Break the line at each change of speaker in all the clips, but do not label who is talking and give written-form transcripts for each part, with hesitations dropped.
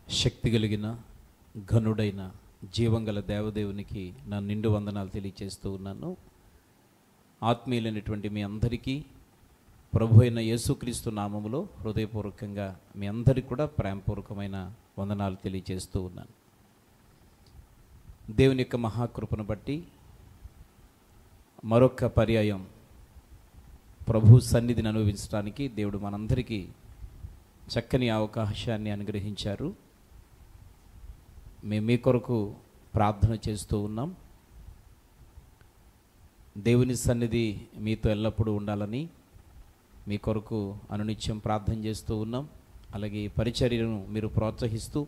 శక్తి కలిగిన ఘనుడైన జీవంగల దేవదేవునికి నా నిండు వందనాలు తెలియజేస్తూ ఉన్నాను. ఆత్మీయులైనటువంటి మీ అందరికీ ప్రభు అయిన యేసుక్రీస్తు నామములో హృదయపూర్వకంగా మీ అందరికీ కూడా ప్రేమపూర్వకమైన వందనాలు తెలియజేస్తూ ఉన్నాను. దేవుని యొక్క మహాకృపను బట్టి మరొక పర్యాయం ప్రభు సన్నిధిని అనుభవించడానికి దేవుడు మనందరికీ చక్కని అవకాశాన్ని అనుగ్రహించారు. మేము మీ కొరకు ప్రార్థన చేస్తూ ఉన్నాం. దేవుని సన్నిధి మీతో ఎల్లప్పుడూ ఉండాలని మీ కొరకు అనునిత్యం ప్రార్థన చేస్తూ ఉన్నాం. అలాగే ఈ పరిచర్యను మీరు ప్రోత్సహిస్తూ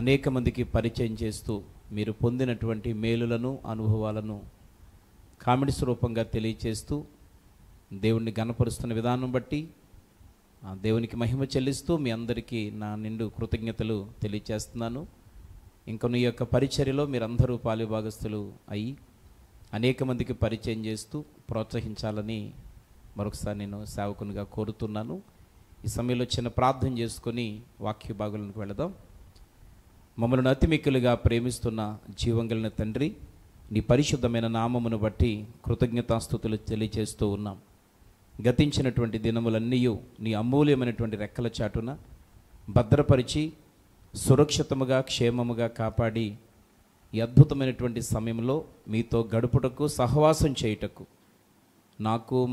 అనేక మందికి పరిచయం చేస్తూ మీరు పొందినటువంటి మేలులను అనుభవాలను కామెంట్స్ రూపంగా తెలియచేస్తూ దేవుణ్ణి గణపరుస్తున్న విధానం బట్టి దేవునికి మహిమ చెల్లిస్తూ మీ అందరికీ నా నిండు కృతజ్ఞతలు తెలియచేస్తున్నాను. ఇంకా ఈ యొక్క పరిచర్యలో మీరందరూ పాలుభాగస్తులు అయ్యి అనేక మందికి పరిచయం చేస్తూ ప్రోత్సహించాలని మరొకసారి నేను సేవకునిగా కోరుతున్నాను. ఈ సమయంలో చిన్న ప్రార్థన చేసుకొని వాక్య భాగాలకు వెళదాం. మమ్మల్ని అతి మిక్కిలుగా ప్రేమిస్తున్న జీవంగలిన తండ్రి, నీ పరిశుద్ధమైన నామమును బట్టి కృతజ్ఞతాస్తుతులు తెలియచేస్తూ ఉన్నాం. గతించినటువంటి దినములన్నీ నీ అమూల్యమైనటువంటి రెక్కల చాటున భద్రపరిచి సురక్షితముగా క్షేమముగా కాపాడి ఈ అద్భుతమైనటువంటి సమయంలో మీతో గడుపుటకు సహవాసం చేయుటకు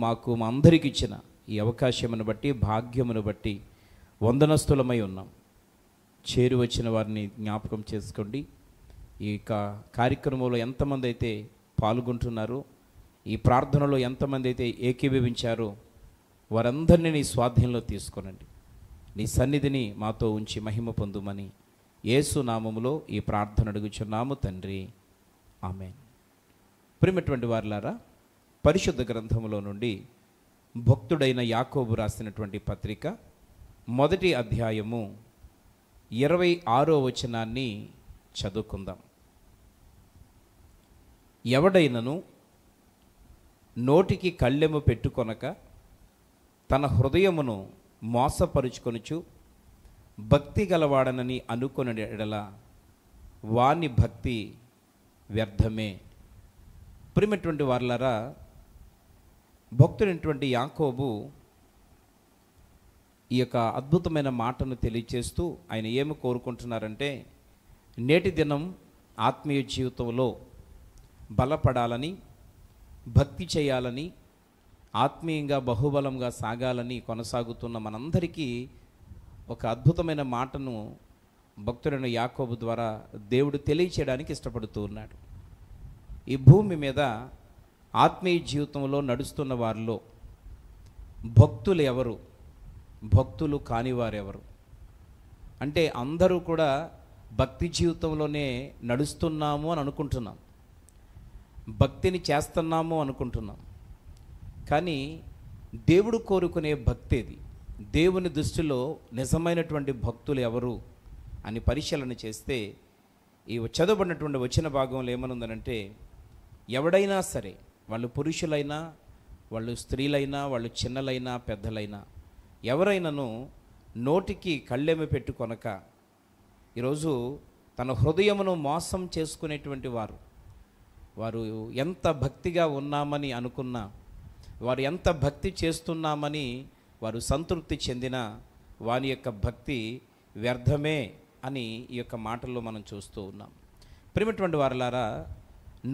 మాకు మా అందరికి ఇచ్చిన ఈ అవకాశమును బట్టి భాగ్యమును బట్టి వందనస్తులమై ఉన్నాం. చేరి వచ్చిన వారిని జ్ఞాపకం చేసుకోండి. ఈ కార్యక్రమంలో ఎంతమంది అయితే పాల్గొంటున్నారో, ఈ ప్రార్థనలో ఎంతమంది అయితే ఏకీభవించారో వారందరినీ నీ స్వాధీనంలో తీసుకొనండి. నీ సన్నిధిని మాతో ఉంచి మహిమ పొందుమని యేసు నామములో ఈ ప్రార్థన అడుగుచున్నాము తండ్రి, ఆమేన్. ప్రియమైనటువంటి వారులారా, పరిశుద్ధ గ్రంథములో నుండి భక్తుడైన యాకోబు రాసినటువంటి పత్రిక 1వ అధ్యాయము 26వ వచనాన్ని చదువుకుందాం. ఎవడైనను నోటికి కళ్ళెము పెట్టుకొనక తన హృదయమును మోసపరుచుకొనుచు భక్తి గలవాడనని అనుకొన ఎడల వాని భక్తి వ్యర్థమే. ప్రియమైనటువంటి వారలారా, భక్తుడైనటువంటి యాకోబు ఈ యొక్క అద్భుతమైన మాటను తెలియచేస్తూ ఆయన ఏమి కోరుకుంటున్నారంటే, నేటి దినం ఆత్మీయ జీవితంలో బలపడాలని, భక్తి చేయాలని, ఆత్మీయంగా బహుబలంగా సాగాలని కొనసాగుతున్న మనందరికీ ఒక అద్భుతమైన మాటను భక్తుడైన యాకోబు ద్వారా దేవుడు తెలియచేయడానికి ఇష్టపడుతూ ఉన్నాడు. ఈ భూమి మీద ఆత్మీయ జీవితంలో నడుస్తున్న వారిలో భక్తులు ఎవరు, భక్తులు కానివారెవరు అంటే అందరూ కూడా భక్తి జీవితంలోనే నడుస్తున్నాము అని అనుకుంటున్నాం, భక్తిని చేస్తున్నాము అనుకుంటున్నాం. కానీ దేవుడు కోరుకునే భక్తి ఏది, దేవుని దృష్టిలో నిజమైనటువంటి భక్తులు ఎవరు అని పరిశీలన చేస్తే ఈ చదవబడినటువంటి వచన భాగంలో ఏమనుందనంటే, ఎవడైనా సరే, వాళ్ళు పురుషులైనా, వాళ్ళు స్త్రీలైనా, వాళ్ళు చిన్నలైనా పెద్దలైనా, ఎవరైనాను నోటికి కళ్ళెము పెట్టుకొనక ఈరోజు తన హృదయమును మోసం చేసుకునేటువంటి వారు ఎంత భక్తిగా ఉన్నామని అనుకున్నా, వారు ఎంత భక్తి చేస్తున్నామని వారు సంతృప్తి చెందినా వారి యొక్క భక్తి వ్యర్థమే అని ఈ యొక్క మాటల్లో మనం చూస్తూ ఉన్నాం. ప్రియమైనటువంటి వారలారా,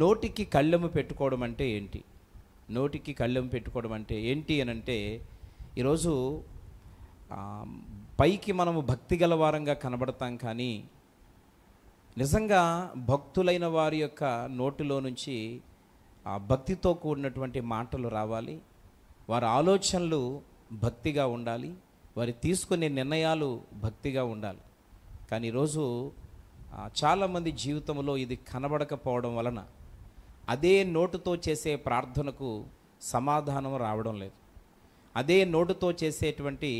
నోటికి కళ్ళెము పెట్టుకోవడం అంటే ఏంటి, నోటికి కళ్ళెము పెట్టుకోవడం అంటే ఏంటి అని అంటే, ఈరోజు పైకి మనము భక్తి గల వారంగా కనబడతాం, కానీ నిజంగా భక్తులైన వారి యొక్క నోటిలో నుంచి ఆ భక్తితో కూడినటువంటి మాటలు రావాలి, వారి ఆలోచనలు భక్తిగా ఉండాలి, వారి తీసుకునే నిర్ణయాలు భక్తిగా ఉండాలి. కానీ ఈరోజు చాలామంది జీవితంలో ఇది కనబడకపోవడం వలన అదే నోటుతో చేసే ప్రార్థనకు సమాధానం రావడం లేదు, అదే నోటుతో చేసేటువంటి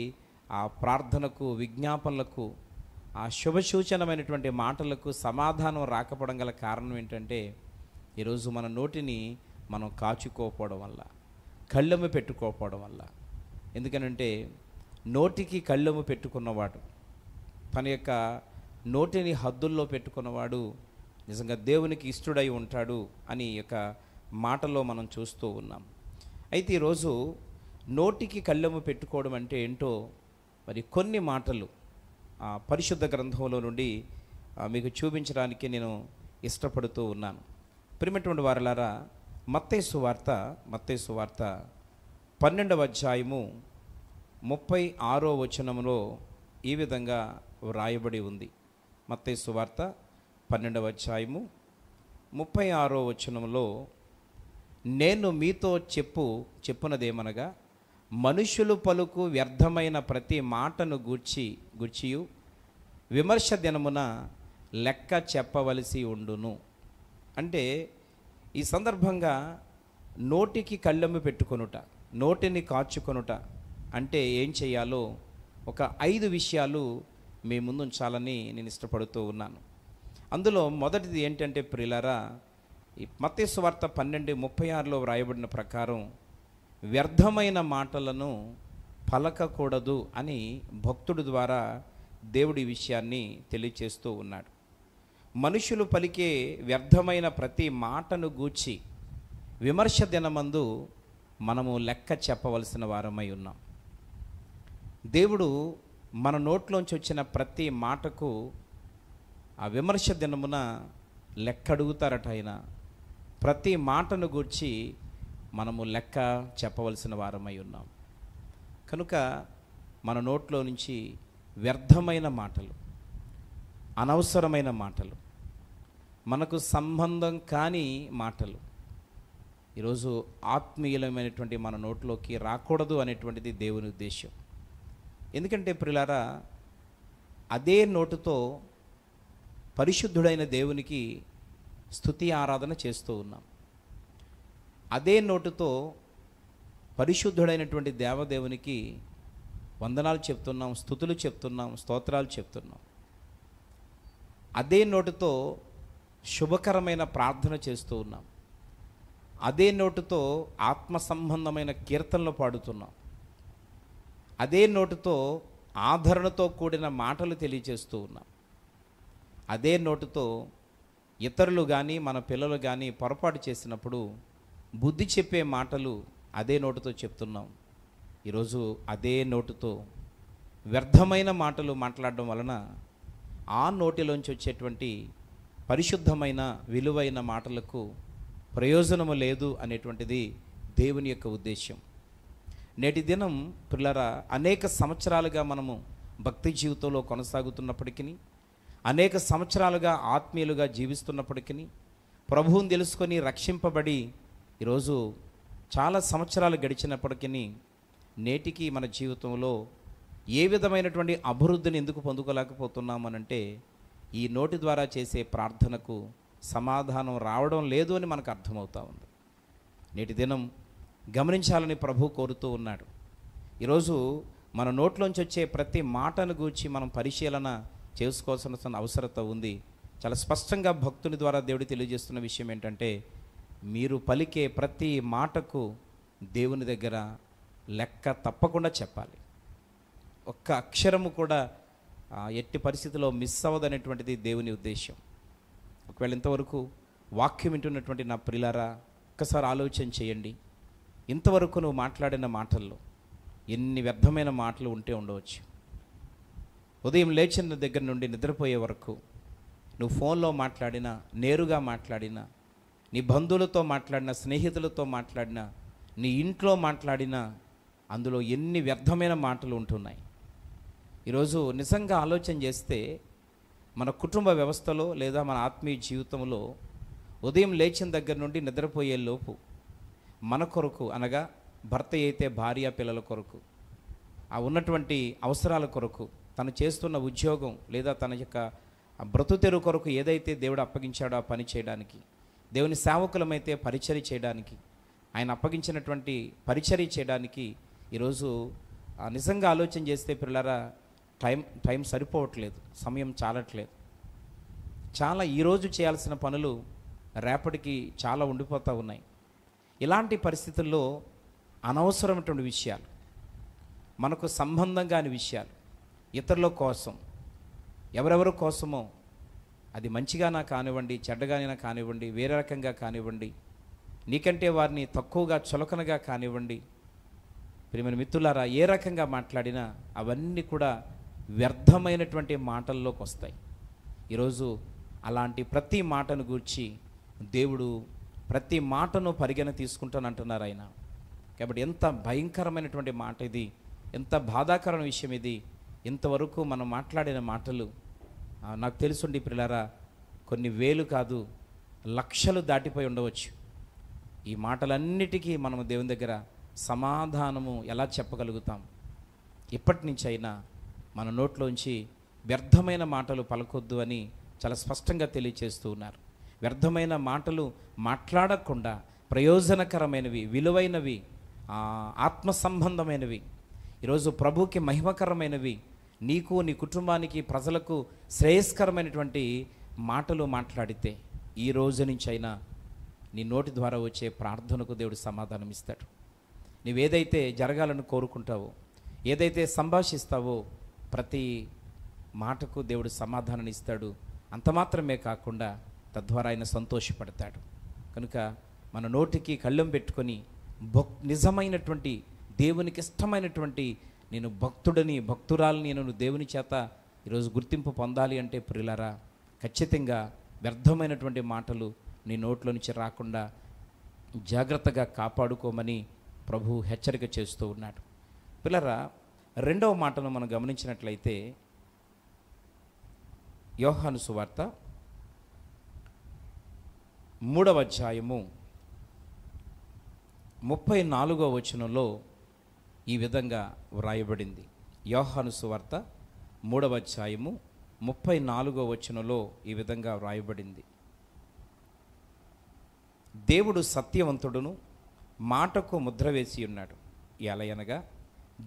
ఆ ప్రార్థనకు, విజ్ఞాపనలకు, ఆ శుభసూచనమైనటువంటి మాటలకు సమాధానం రాకపోవడం గల కారణం ఏంటంటే, ఈరోజు మన నోటిని మనం కాచుకోకపోవడం వల్ల, కళ్ళెము పెట్టుకోకపోవడం వల్ల. ఎందుకనంటే నోటికి కళ్ళెము పెట్టుకున్నవాడు తన యొక్క నోటిని హద్దుల్లో పెట్టుకున్నవాడు నిజంగా దేవునికి ఇష్టడై ఉంటాడు అని యొక్క మాటలో మనం చూస్తూ ఉన్నాం. అయితే ఈరోజు నోటికి కళ్ళెము పెట్టుకోవడం అంటే ఏంటో మరి కొన్ని మాటలు పరిశుద్ధ గ్రంథంలో నుండి మీకు చూపించడానికి నేను ఇష్టపడుతూ ఉన్నాను. ప్రియమైనటువంటి వారలారా, మత్తయి సువార్త 12వ అధ్యాయము 36వ వచనంలో ఈ విధంగా వ్రాయబడి ఉంది. మత్తయి సువార్త 12వ అధ్యాయము 36వ వచనంలో, నేను మీతో చెప్పునదేమనగా, మనుషులు పలుకు వ్యర్థమైన ప్రతి మాటను గూర్చియు విమర్శ దినమున లెక్క చెప్పవలసి ఉండును. అంటే ఈ సందర్భంగా నోటికి కళ్ళెము పెట్టుకొనుట, నోటిని కాచుకొనుట అంటే ఏం చేయాలో ఒక 5 విషయాలు మీ ముందు ఉంచాలని నేను ఇష్టపడుతూ ఉన్నాను. అందులో మొదటిది ఏంటంటే ప్రియులారా, ఈ మత్తయి సువార్త 12:36లో వ్రాయబడిన ప్రకారం వ్యర్థమైన మాటలను పలకకూడదు అని భక్తుడి ద్వారా దేవుడి విషయాన్ని తెలియచేస్తూ ఉన్నాడు. మనుషులు పలికే వ్యర్థమైన ప్రతి మాటను గూర్చి విమర్శ దినమందు మనము లెక్క చెప్పవలసిన వారమై ఉన్నాం. దేవుడు మన నోట్లోంచి వచ్చిన ప్రతి మాటకు ఆ విమర్శ దినమున లెక్క అడుగుతారట. ఆయన ప్రతి మాటను గూర్చి మనము లెక్క చెప్పవలసిన వారమై ఉన్నాం. కనుక మన నోట్లో నుంచి వ్యర్థమైన మాటలు, అనవసరమైన మాటలు, మనకు సంబంధం కాని మాటలు ఈరోజు ఆత్మీయమైనటువంటి మన నోట్లోకి రాకూడదు అనేటువంటిది దేవుని ఉద్దేశం. ఎందుకంటే ప్రియులారా, అదే నోటుతో పరిశుద్ధుడైన దేవునికి స్తుతి ఆరాధన చేస్తూ ఉన్నాం. అదే నోటుతో పరిశుద్ధుడైనటువంటి దేవదేవునికి వందనాలు చెప్తున్నాం, స్తుతులు చెప్తున్నాం, స్తోత్రాలు చెప్తున్నాం. అదే నోటుతో శుభకరమైన ప్రార్థన చేస్తూ ఉన్నాం. అదే నోటుతో ఆత్మ సంబంధమైన కీర్తనలు పాడుతున్నాం. అదే నోటుతో ఆదరణతో కూడిన మాటలు తెలియజేస్తూ ఉన్నాం. అదే నోటుతో ఇతరులు కానీ మన పిల్లలు కానీ పొరపాటు చేసినప్పుడు బుద్ధి చెప్పే మాటలు అదే నోటుతో చెప్తున్నాం. ఈరోజు అదే నోటుతో వ్యర్థమైన మాటలు మాట్లాడడం వలన ఆ నోటిలోంచి వచ్చేటువంటి పరిశుద్ధమైన విలువైన మాటలకు ప్రయోజనము లేదు అనేటువంటిది దేవుని యొక్క ఉద్దేశం. నేటి దినం పిల్లరా, అనేక సంవత్సరాలుగా మనము భక్తి జీవితంలో కొనసాగుతున్నప్పటికీ, అనేక సంవత్సరాలుగా ఆత్మీయులుగా జీవిస్తున్నప్పటికీ, ప్రభువుని తెలుసుకొని రక్షింపబడి ఈరోజు చాలా సంవత్సరాలు గడిచినప్పటికీ నేటికి మన జీవితంలో ఏ విధమైనటువంటి అభివృద్ధిని ఎందుకు పొందుకోలేకపోతున్నామనంటే, ఈ నోటి ద్వారా చేసే ప్రార్థనకు సమాధానం రావడం లేదు అని మనకు అర్థమవుతా ఉంది. నేటి దినం గమనించాలని ప్రభు కోరుతూ ఉన్నాడు. ఈరోజు మన నోట్లోంచి వచ్చే ప్రతి మాటను గూర్చి మనం పరిశీలన చేసుకోవాల్సిన అవసరత ఉంది. చాలా స్పష్టంగా భక్తుని ద్వారా దేవుడు తెలియజేస్తున్న విషయం ఏంటంటే, మీరు పలికే ప్రతి మాటకు దేవుని దగ్గర లెక్క తప్పకుండా చెప్పాలి. ఒక్క అక్షరము కూడా ఎట్టి పరిస్థితిలో మిస్ అవ్వదనేటువంటిది దేవుని ఉద్దేశం. ఒకవేళ ఇంతవరకు వాక్యం వింటున్నటువంటి నా ప్రియులారా, ఒక్కసారి ఆలోచన చేయండి. ఇంతవరకు నువ్వు మాట్లాడిన మాటల్లో ఎన్ని వ్యర్థమైన మాటలు ఉంటే ఉండవచ్చు. ఉదయం లేచిన దగ్గర నుండి నిద్రపోయే వరకు నువ్వు ఫోన్లో మాట్లాడినా, నేరుగా మాట్లాడినా, నీ బంధువులతో మాట్లాడినా, స్నేహితులతో మాట్లాడినా, నీ ఇంట్లో మాట్లాడినా, అందులో ఎన్ని వ్యర్థమైన మాటలు ఉంటున్నాయి. ఈరోజు నిజంగా ఆలోచన చేస్తే మన కుటుంబ వ్యవస్థలో లేదా మన ఆత్మీయ జీవితంలో ఉదయం లేచిన దగ్గర నుండి నిద్రపోయే లోపు మన కొరకు, అనగా భర్త అయితే భార్య పిల్లల కొరకు, ఆ ఉన్నటువంటి అవసరాల కొరకు, తను చేస్తున్న ఉద్యోగం లేదా తన యొక్క బ్రతుతెరువు కొరకు ఏదైతే దేవుడు అప్పగించాడో ఆ పని చేయడానికి, దేవుని సేవకులమైతే పరిచర్య చేయడానికి, ఆయన అప్పగించినటువంటి పరిచర్య చేయడానికి ఈరోజు నిజంగా ఆలోచన చేస్తే పిల్లరా టైం సరిపోవట్లేదు, సమయం చాలట్లేదు. చాలా ఈరోజు చేయాల్సిన పనులు రేపటికి చాలా ఉండిపోతూ ఉన్నాయి. ఇలాంటి పరిస్థితుల్లో అనవసరమైనటువంటి విషయాలు, మనకు సంబంధం కాని విషయాలు, ఇతరుల కోసం, ఎవరెవరి కోసమో, అది మంచిగానా కానివ్వండి, చెడ్డగానైనా కానివ్వండి, వేరే రకంగా కానివ్వండి, నీకంటే వారిని తక్కువగా చులకనగా కానివ్వండి, ప్రియమైన మిత్రులారా, ఏ రకంగా మాట్లాడినా అవన్నీ కూడా వ్యర్థమైనటువంటి మాటల్లోకి వస్తాయి. ఈరోజు అలాంటి ప్రతి మాటను గూర్చి దేవుడు ప్రతి మాటను పరిగణ తీసుకుంటానంటున్నారు ఆయన. కాబట్టి ఎంత భయంకరమైనటువంటి మాట ఇది, ఎంత బాధాకరమైన విషయం ఇది. ఇంతవరకు మనం మాట్లాడిన మాటలు నాకు తెలుసుండి ప్రియులారా, కొన్ని వేలు కాదు లక్షలు దాటిపోయి ఉండవచ్చు. ఈ మాటలన్నిటికీ మనము దేవుని దగ్గర సమాధానము ఎలా చెప్పగలుగుతాం? ఇప్పటి నుంచి అయినా మన నోట్లోంచి వ్యర్థమైన మాటలు పలకొద్దు అని చాలా స్పష్టంగా తెలియచేస్తూ ఉన్నారు. వ్యర్థమైన మాటలు మాట్లాడకుండా ప్రయోజనకరమైనవి, విలువైనవి, ఆత్మ సంబంధమైనవి, ఈరోజు ప్రభువుకి మహిమకరమైనవి, నీకు నీ కుటుంబానికి ప్రజలకు శ్రేయస్కరమైనటువంటి మాటలు మాట్లాడితే ఈ రోజు నుంచి అయినా నీ నోటి ద్వారా వచ్చే ప్రార్థనకు దేవుడు సమాధానం ఇస్తాడు. నీవేదైతే జరగాలని కోరుకుంటావో, ఏదైతే సంభాషిస్తావో ప్రతి మాటకు దేవుడు సమాధానం ఇస్తాడు. అంత మాత్రమే కాకుండా తద్వారా ఆయన సంతోషపడతాడు. కనుక మన నోటికి కళ్ళెం పెట్టుకొని నిజమైనటువంటి దేవునికి ఇష్టమైనటువంటి నేను భక్తుడని, భక్తురాలని నేను దేవుని చేత ఈరోజు గుర్తింపు పొందాలి అంటే ప్రియులారా, ఖచ్చితంగా వ్యర్థమైనటువంటి మాటలు నీ నోట్లో నుంచి రాకుండా జాగ్రత్తగా కాపాడుకోమని ప్రభు హెచ్చరిక చేస్తూ ఉన్నాడు. పిల్లరా, రెండవ మాటను మనం గమనించినట్లయితే యోహాను సువార్త 3వ అధ్యాయము 34వ వచనంలో ఈ విధంగా వ్రాయబడింది. యోహాను సువార్త 3వ అధ్యాయము 34వ వచనంలో ఈ విధంగా వ్రాయబడింది. దేవుడు సత్యవంతుడును, మాటకు ముద్ర వేసి ఉన్నాడు. ఎలయనగా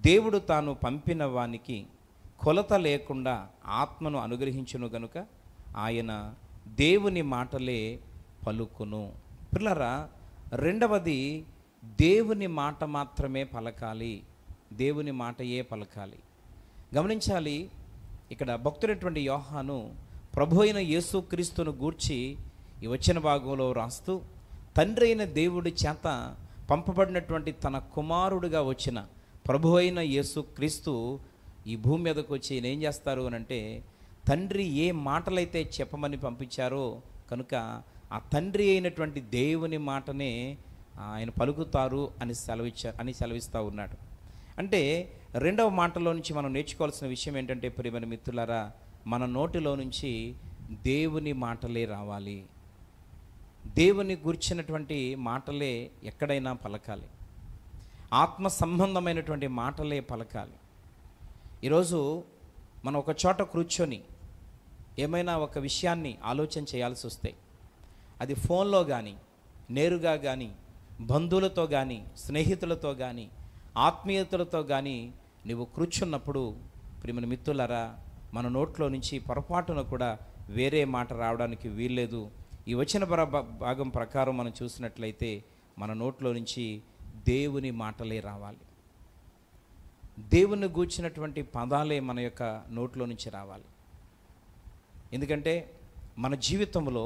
దేవుడు తాను పంపిన వానికి కొలత లేకుండా ఆత్మను అనుగ్రహించును గనుక ఆయన దేవుని మాటలే పలుకును. పిల్లరా, రెండవది దేవుని మాట మాత్రమే పలకాలి, దేవుని మాటయే పలకాలి. గమనించాలి, ఇక్కడ భక్తుడైనటువంటి యోహాను ప్రభు అయిన యేసుక్రీస్తును గూర్చి ఈ వచన భాగంలో రాస్తూ తండ్రి అయిన దేవుడి చేత పంపబడినటువంటి తన కుమారుడిగా వచ్చిన ప్రభు అయిన యేసుక్రీస్తు ఈ భూమి మీదకు వచ్చి ఏం చేస్తారు అని అంటే, తండ్రి ఏ మాటలైతే చెప్పమని పంపించారో కనుక ఆ తండ్రి అయినటువంటి దేవుని మాటనే ఆయన పలుకుతారు అని సెలవిస్తూ ఉన్నాడు. అంటే రెండవ మాటలో నుంచి మనం నేర్చుకోవాల్సిన విషయం ఏంటంటే ప్రియమైన మిత్రులారా, మన నోటిలో నుంచి దేవుని మాటలే రావాలి. దేవుని గురించినటువంటి మాటలే ఎక్కడైనా పలకాలి, ఆత్మ సంబంధమైనటువంటి మాటలే పలకాలి. ఈరోజు మనం ఒక చోట కూర్చొని ఏమైనా ఒక విషయాన్ని ఆలోచన చేయాల్సి వస్తే, అది ఫోన్లో కానీ, నేరుగా కానీ, బంధువులతో కానీ, స్నేహితులతో కానీ, ఆత్మీయతలతో కానీ నువ్వు కూర్చున్నప్పుడు ప్రియమైన మిత్రులారా, మన నోట్లో నుంచి పొరపాటున కూడా వేరే మాట రావడానికి వీల్లేదు. ఈ వచన భాగం ప్రకారం మనం చూసినట్లయితే మన నోట్లో నుంచి దేవుని మాటలే రావాలి, దేవుని గూర్చినటువంటి పదాలే మన యొక్క నోట్లో నుంచి రావాలి. ఎందుకంటే మన జీవితంలో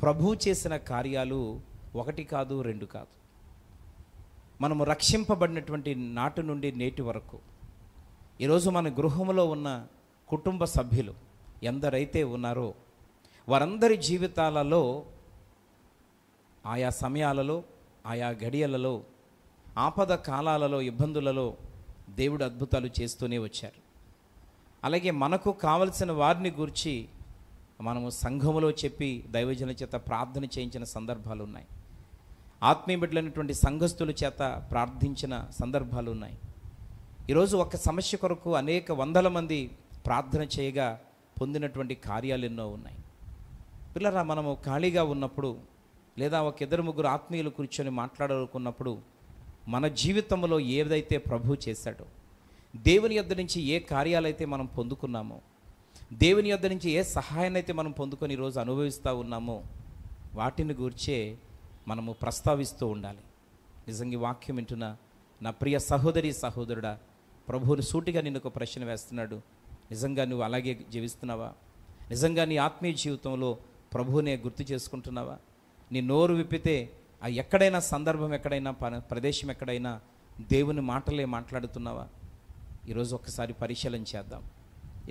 ప్రభు చేసిన కార్యాలు ఒకటి కాదు, రెండు కాదు. మనము రక్షింపబడినటువంటి నాటి నుండి నేటి వరకు ఈరోజు మన గృహంలో ఉన్న కుటుంబ సభ్యులు ఎందరైతే ఉన్నారో వారందరి జీవితాలలో ఆయా సమయాలలో, ఆయా గడియలలో, ఆపద కాలాలలో, ఇబ్బందులలో దేవుడు అద్భుతాలు చేస్తూనే వచ్చారు. అలాగే మనకు కావలసిన వారిని గురించి మనము సంఘములో చెప్పి దైవజనుల చేత ప్రార్థన చేయించిన సందర్భాలు ఉన్నాయి. ఆత్మీయ బిడ్డలైనటువంటి సంఘస్థుల చేత ప్రార్థించిన సందర్భాలు ఉన్నాయి. ఈరోజు ఒక సమస్య కొరకు అనేక వందల మంది ప్రార్థన చేయగా పొందినటువంటి కార్యాలు ఎన్నో ఉన్నాయి. పిల్లరా, మనము ఖాళీగా ఉన్నప్పుడు లేదా ఒక ఇద్దరు ముగ్గురు ఆత్మీయులు కూర్చొని మాట్లాడుకున్నప్పుడు మన జీవితంలో ఏదైతే ప్రభు చేశాడో, దేవుని యొద్ద నుంచి ఏ కార్యాలైతే మనం పొందుకున్నామో, దేవుని యొద్ద నుంచి ఏ సహాయాన్ని అయితే మనం పొందుకొని ఈరోజు అనుభవిస్తూ ఉన్నామో వాటిని గూర్చే మనము ప్రస్తావిస్తూ ఉండాలి. నిజంగా వాక్యం వింటున్న నా ప్రియ సహోదరి సహోదరుడా, ప్రభువుని సూటిగా నిన్ను ఒక ప్రశ్న వేస్తున్నాడు. నిజంగా నువ్వు అలాగే జీవిస్తున్నావా? నిజంగా నీ ఆత్మీయ జీవితంలో ప్రభువునే గుర్తు చేసుకుంటున్నావా? నీ నోరు విప్పితే ఎక్కడైనా సందర్భం, ఎక్కడైనా ప్రదేశం, ఎక్కడైనా దేవుని మాటలే మాట్లాడుతున్నావా? ఈరోజు ఒక్కసారి పరిశీలన చేద్దాం.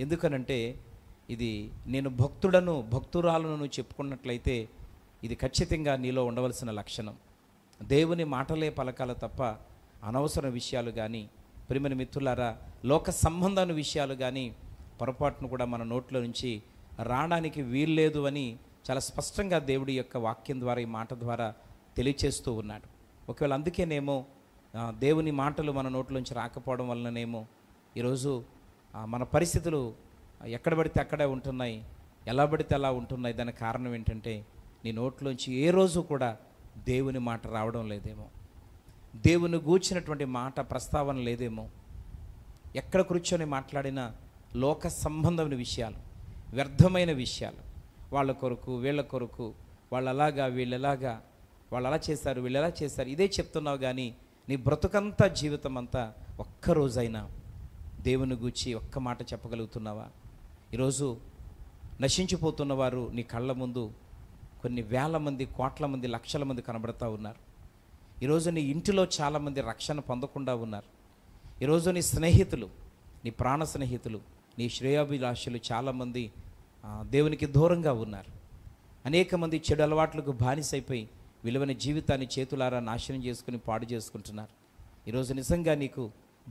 ఎందుకనంటే ఇది నేను భక్తుడను, భక్తురాలను నువ్వు చెప్పుకున్నట్లయితే ఇది ఖచ్చితంగా నీలో ఉండవలసిన లక్షణం. దేవుని మాటలే పలకాల తప్ప అనవసర విషయాలు కానీ, ప్రియమైన మిత్రులారా, లోక సంబంధమైన విషయాలు కానీ పొరపాటును కూడా మన నోట్లో నుంచి రావడానికి వీల్లేదు అని చాలా స్పష్టంగా దేవుడి యొక్క వాక్యం ద్వారా, ఈ మాట ద్వారా తెలియచేస్తూ ఉన్నాడు. ఒకవేళ అందుకేనేమో దేవుని మాటలు మన నోట్లోంచి రాకపోవడం వలననేమో ఈరోజు మన పరిస్థితులు ఎక్కడ పడితే అక్కడే ఉంటున్నాయి, ఎలా పడితే అలా ఉంటున్నాయి. దానికి కారణం ఏంటంటే నీ నోట్లోంచి ఏ రోజు కూడా దేవుని మాట రావడం లేదేమో, దేవుని గూర్చినటువంటి మాట ప్రస్తావన లేదేమో. ఎక్కడ కూర్చొని మాట్లాడినా లోక సంబంధమైన విషయాలు, వ్యర్థమైన విషయాలు, వాళ్ళ కొరకు వీళ్ళ కొరకు, వాళ్ళు అలాగా వీళ్ళెలాగా, వాళ్ళు అలా చేశారు వీళ్ళు ఎలా చేశారు, ఇదే చెప్తున్నావు. కానీ నీ బ్రతుకంతా, జీవితం అంతా ఒక్కరోజైనా దేవుని గూర్చి ఒక్క మాట చెప్పగలుగుతున్నావా? ఈరోజు నశించిపోతున్న వారు నీ కళ్ళ ముందు కొన్ని వేల మంది, కోట్ల మంది, లక్షల మంది కనబడుతూ ఉన్నారు. ఈరోజు నీ ఇంటిలో చాలామంది రక్షణ పొందకుండా ఉన్నారు. ఈరోజు నీ స్నేహితులు, నీ ప్రాణ స్నేహితులు, నీ శ్రేయాభిలాషులు చాలామంది దేవునికి దూరంగా ఉన్నారు. అనేక మంది చెడు అలవాట్లకు బానిసైపోయి విలువైన జీవితాన్ని చేతులారా నాశనం చేసుకుని పాడు చేసుకుంటున్నారు. ఈరోజు నిజంగా నీకు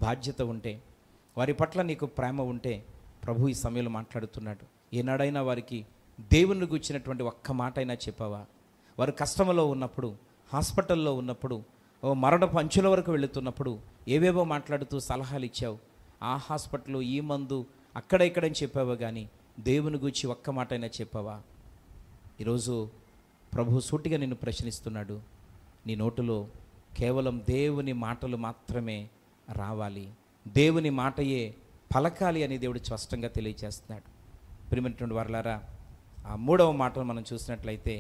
బాధ్యత ఉంటే, వారి పట్ల నీకు ప్రేమ ఉంటే ప్రభు ఈ సమయంలో మాట్లాడుతున్నాడు. ఏనాడైనా వారికి దేవుని గురించినటువంటి ఒక్క మాట అయినా చెప్పావా? వారు కష్టంలో ఉన్నప్పుడు, హాస్పిటల్లో ఉన్నప్పుడు, మరణపు అంచుల వరకు వెళుతున్నప్పుడు ఏవేవో మాట్లాడుతూ సలహాలు ఇచ్చావు. ఆ హాస్పిటల్, ఈ మందు, అక్కడ ఇక్కడని చెప్పావా? కానీ దేవుని గురించి ఒక్క మాట అయినా చెప్పావా? ఈరోజు ప్రభు సూటిగా నిన్ను ప్రశ్నిస్తున్నాడు. నీ నోటులో కేవలం దేవుని మాటలు మాత్రమే రావాలి, దేవుని మాటయే పలకాలి అని దేవుడు స్పష్టంగా తెలియజేస్తున్నాడు. ప్రియమైనటువంటి వారలారా, ఆ మూడవ మాటను మనం చూసినట్లయితే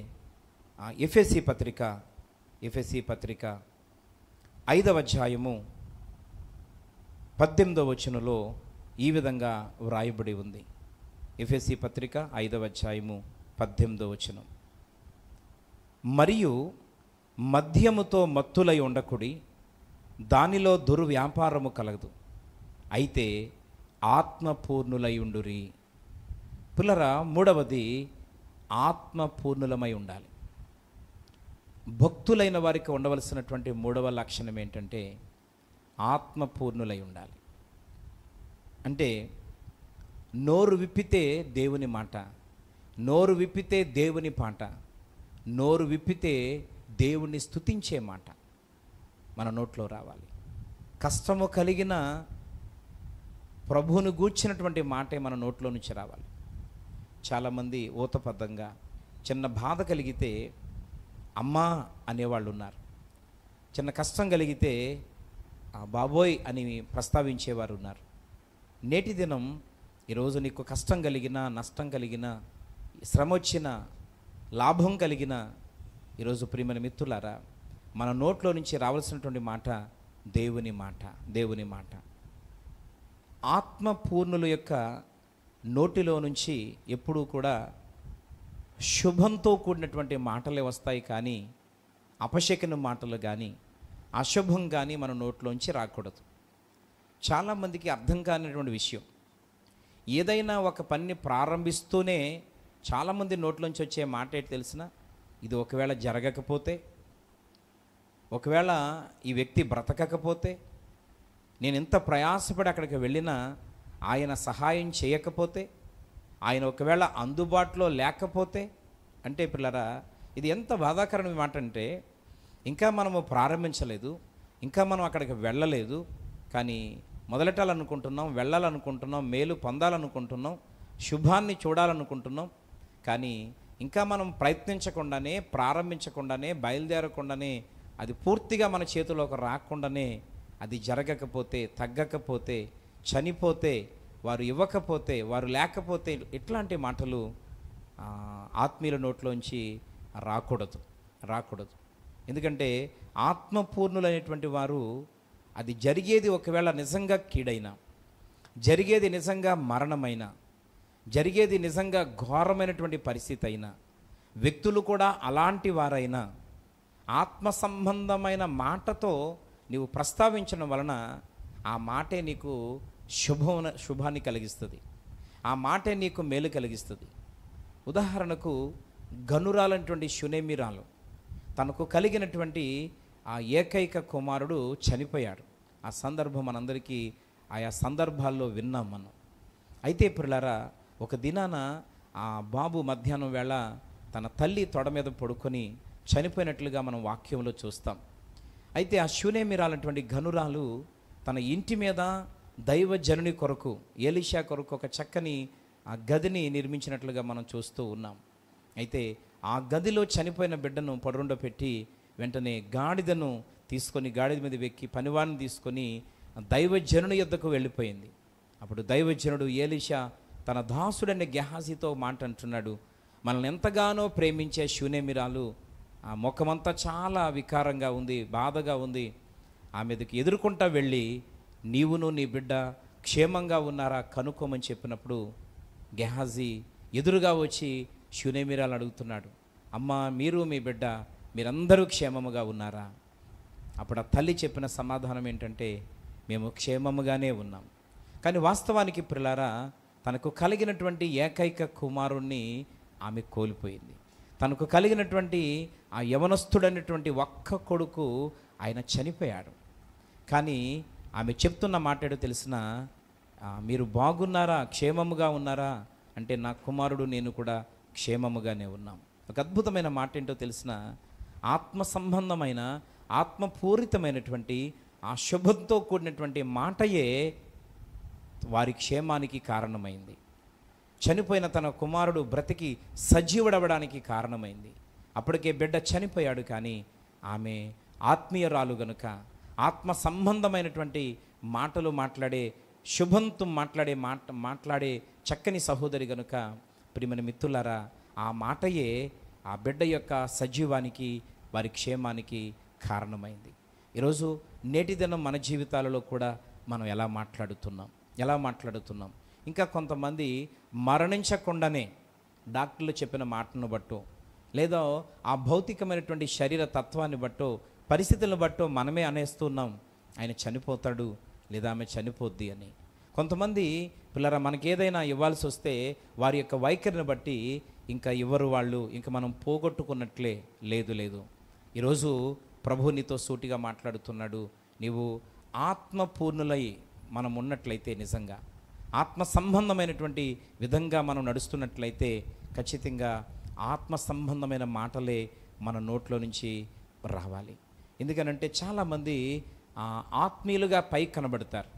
ఎఫెసీ పత్రిక 5వ అధ్యాయము 18వ వచనంలో ఈ విధంగా వ్రాయబడి ఉంది. ఎఫెసీ పత్రిక 5వ అధ్యాయము 18వ వచనం. మరియు మద్యముతో మత్తులై ఉండకుడి, దానిలో దుర్వ్యాపారము కలగదు, అయితే ఆత్మపూర్ణులై ఉండురి. పిల్లరా, మూడవది ఆత్మపూర్ణులమై ఉండాలి. భక్తులైన వారికి ఉండవలసినటువంటి మూడవ లక్షణం ఏంటంటే ఆత్మపూర్ణులై ఉండాలి. అంటే నోరు విప్పితే దేవుని మాట, నోరు విప్పితే దేవుని పాట, నోరు విప్పితే దేవుణ్ణి స్తుతించే మాట మన నోట్లో రావాలి. కష్టము కలిగిన ప్రభువును గూర్చినటువంటి మాటే మన నోట్లో నుంచి రావాలి. చాలామంది ఊతపద్ధంగా చిన్న బాధ కలిగితే అమ్మా అనేవాళ్ళు ఉన్నారు. చిన్న కష్టం కలిగితే బాబోయ్ అని ప్రస్తావించేవారు ఉన్నారు. నేటి దినం ఈరోజు నీకు కష్టం కలిగిన, నష్టం కలిగిన, శ్రమ వచ్చిన, లాభం కలిగిన, ఈరోజు ప్రియమైన మిత్రులారా, మన నోట్లో నుంచి రావాల్సినటువంటి మాట దేవుని మాట, దేవుని మాట. ఆత్మపూర్ణుల యొక్క నోటిలో నుంచి ఎప్పుడూ కూడా శుభంతో కూడినటువంటి మాటలే వస్తాయి, కానీ అపశకున మాటలు కానీ, అశుభం కానీ మన నోట్లోంచి రాకూడదు. చాలామందికి అర్థం కానిటువంటి విషయం, ఏదైనా ఒక పనిని ప్రారంభిస్తూనే చాలామంది నోట్లోంచి వచ్చే మాట ఏంటి తెలిసిన? ఇది ఒకవేళ జరగకపోతే, ఒకవేళ ఈ వ్యక్తి బ్రతకకపోతే, నేను ఎంత ప్రయాసపడి అక్కడికి వెళ్ళినా ఆయన సహాయం చేయకపోతే, ఆయన ఒకవేళ అందుబాటులో లేకపోతే, అంటే పిల్లరా, ఇది ఎంత బాధాకరమైన మాట అంటే, ఇంకా మనము ప్రారంభించలేదు, ఇంకా మనం అక్కడికి వెళ్ళలేదు, కానీ మొదలెట్టాలనుకుంటున్నాం, వెళ్ళాలనుకుంటున్నాం, మేలు పొందాలనుకుంటున్నాం, శుభాన్ని చూడాలనుకుంటున్నాం, కానీ ఇంకా మనం ప్రయత్నించకుండానే, ప్రారంభించకుండానే, బయలుదేరకుండానే, అది పూర్తిగా మన చేతిలోకి రాకుండానే, అది జరగకపోతే, తగ్గకపోతే, చనిపోతే, వారు ఇవ్వకపోతే, వారు లేకపోతే, ఇట్లాంటి మాటలు ఆత్మీయుల నోట్లోంచి రాకూడదు. ఎందుకంటే ఆత్మపూర్ణులైనటువంటి వారు, అది జరిగేది ఒకవేళ నిజంగా కీడైనా, జరిగేది నిజంగా మరణమైన, జరిగేది నిజంగా ఘోరమైనటువంటి పరిస్థితి అయినా, వ్యక్తులు కూడా అలాంటి వారైనా ఆత్మ సంబంధమైన మాటతో నీవు ప్రస్తావించడం వలన ఆ మాటే నీకు శుభాన్ని కలిగిస్తుంది, ఆ మాటే నీకు మేలు కలిగిస్తుంది. ఉదాహరణకు గనురాలైనటువంటి షునేమిరాలు, తనకు కలిగినటువంటి ఆ ఏకైక కుమారుడు చనిపోయాడు. ఆ సందర్భం మనందరికీ ఆయా సందర్భాల్లో విన్నాం మనం. అయితే ప్రియులారా, ఒక దినాన ఆ బాబు మధ్యాహ్నం వేళ తన తల్లి తొడ మీద పడుకొని చనిపోయినట్లుగా మనం వాక్యంలో చూస్తాం. అయితే ఆ షూనేమిరాలటువంటి గనురాలు తన ఇంటి మీద దైవజనుని కొరకు, ఎలీషా కొరకు ఒక చక్కని ఆ గదిని నిర్మించినట్లుగా మనం చూస్తూ ఉన్నాం. అయితే ఆ గదిలో చనిపోయిన బిడ్డను పడుండో పెట్టి వెంటనే గాడిదను తీసుకొని, గాడిద మీద వెక్కి పనివాడిని తీసుకొని దైవజనుని యొద్దకు వెళ్ళిపోయింది. అప్పుడు దైవజనుడు ఎలీషా తన దాసుడనే గెహాజీతో మాట అంటున్నాడు, మనల్ని ఎంతగానో ప్రేమించే షూనేమిరాలు ఆ ముఖమంతా చాలా వికారంగా ఉంది, బాధగా ఉంది. ఆమెకు ఎదుర్కొంటా వెళ్ళి నీవును నీ బిడ్డ క్షేమంగా ఉన్నారా కనుక్కోమని చెప్పినప్పుడు గెహాజీ ఎదురుగా వచ్చి షూనేమిరాలు అడుగుతున్నాడు, అమ్మా మీరు మీ బిడ్డ మీరందరూ క్షేమముగా ఉన్నారా? అప్పుడు ఆ తల్లి చెప్పిన సమాధానం ఏంటంటే, మేము క్షేమముగానే ఉన్నాం. కానీ వాస్తవానికి ప్రియులారా, తనకు కలిగినటువంటి ఏకైక కుమారుణ్ణి ఆమె కోల్పోయింది. తనకు కలిగినటువంటి ఆ యవనస్తుడైనటువంటి ఒక్క కొడుకు ఆయన చనిపోయాడు. కానీ ఆమె చెప్తున్న మాట్లాడు తెలిసిన, మీరు బాగున్నారా, క్షేమముగా ఉన్నారా అంటే, నా కుమారుడు నేను కూడా క్షేమముగానే ఉన్నాం. ఒక అద్భుతమైన మాట ఏంటో తెలిసిన, ఆత్మ సంబంధమైన ఆత్మపూరితమైనటువంటి ఆ శుభంతో కూడినటువంటి మాటయే వారి క్షేమానికి కారణమైంది. చనిపోయిన తన కుమారుడు బ్రతికి సజీవుడవడానికి కారణమైంది. అప్పటికే బిడ్డ చనిపోయాడు, కానీ ఆమె ఆత్మీయరాలు గనుక, ఆత్మ సంబంధమైనటువంటి మాటలు మాట్లాడే, శుభంతో మాట్లాడే చక్కని సహోదరి గనుక, ప్రియమైన మిత్రులారా, ఆ మాటయే ఆ బిడ్డ యొక్క సజీవానికి, వారి క్షేమానికి కారణమైంది. ఈరోజు నేటి దినం మన జీవితాలలో కూడా మనం ఎలా మాట్లాడుతున్నాం. ఇంకా కొంతమంది మరణించకుండానే డాక్టర్లు చెప్పిన మాటను బట్టో, లేదా ఆ భౌతికమైనటువంటి శరీర తత్వాన్ని బట్టో, పరిస్థితులను బట్టో మనమే అనేస్తున్నాం, ఆయన చనిపోతాడు లేదా ఆమె చనిపోద్ది అని. కొంతమంది పిల్లరా, మనకేదైనా ఇవ్వాల్సి వస్తే వారి యొక్క వైఖరిని బట్టి ఇంకా ఇవ్వరు వాళ్ళు, ఇంకా మనం పోగొట్టుకున్నట్లే. లేదు. ఈరోజు ప్రభు నీతో సూటిగా మాట్లాడుతున్నాడు. నీవు ఆత్మపూర్ణులై మనం ఉన్నట్లయితే, నిజంగా ఆత్మ సంబంధమైనటువంటి విధంగా మనం నడుస్తున్నట్లయితే, ఖచ్చితంగా ఆత్మ సంబంధమైన మాటలే మన నోట్లో నుంచి రావాలి. ఎందుకనంటే చాలామంది ఆత్మీయులుగా పైకి కనబడతారు,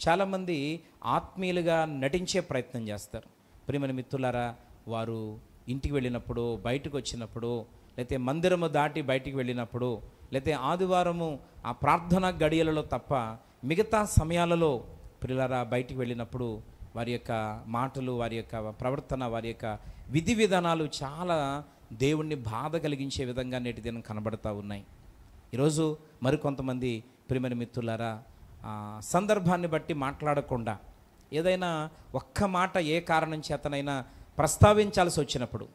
చాలామంది ఆత్మీయులుగా నటించే ప్రయత్నం చేస్తారు. ప్రియమైన మిత్రులారా, వారు ఇంటికి వెళ్ళినప్పుడు, బయటకు వచ్చినప్పుడు, లేకపోతే మందిరము దాటి బయటికి వెళ్ళినప్పుడు, లేకపోతే ఆదివారము ఆ ప్రార్థనా గడియలలో తప్ప మిగతా సమయాలలో ప్రియులారా బయటికి వెళ్ళినప్పుడు వారి యొక్క మాటలు, వారి యొక్క ప్రవర్తన, వారి యొక్క విధి విధానాలు చాలా దేవుణ్ణి బాధ కలిగించే విధంగా నేటి దినం కనబడుతూ ఉన్నాయి. ఈరోజు మరికొంతమంది ప్రియమైన మిత్రులారా, సందర్భాన్ని బట్టి మాట్లాడకుండా ఏదైనా ఒక్క మాట ఏ కారణం చేతనైనా ప్రస్తావించాల్సి వచ్చినప్పుడు,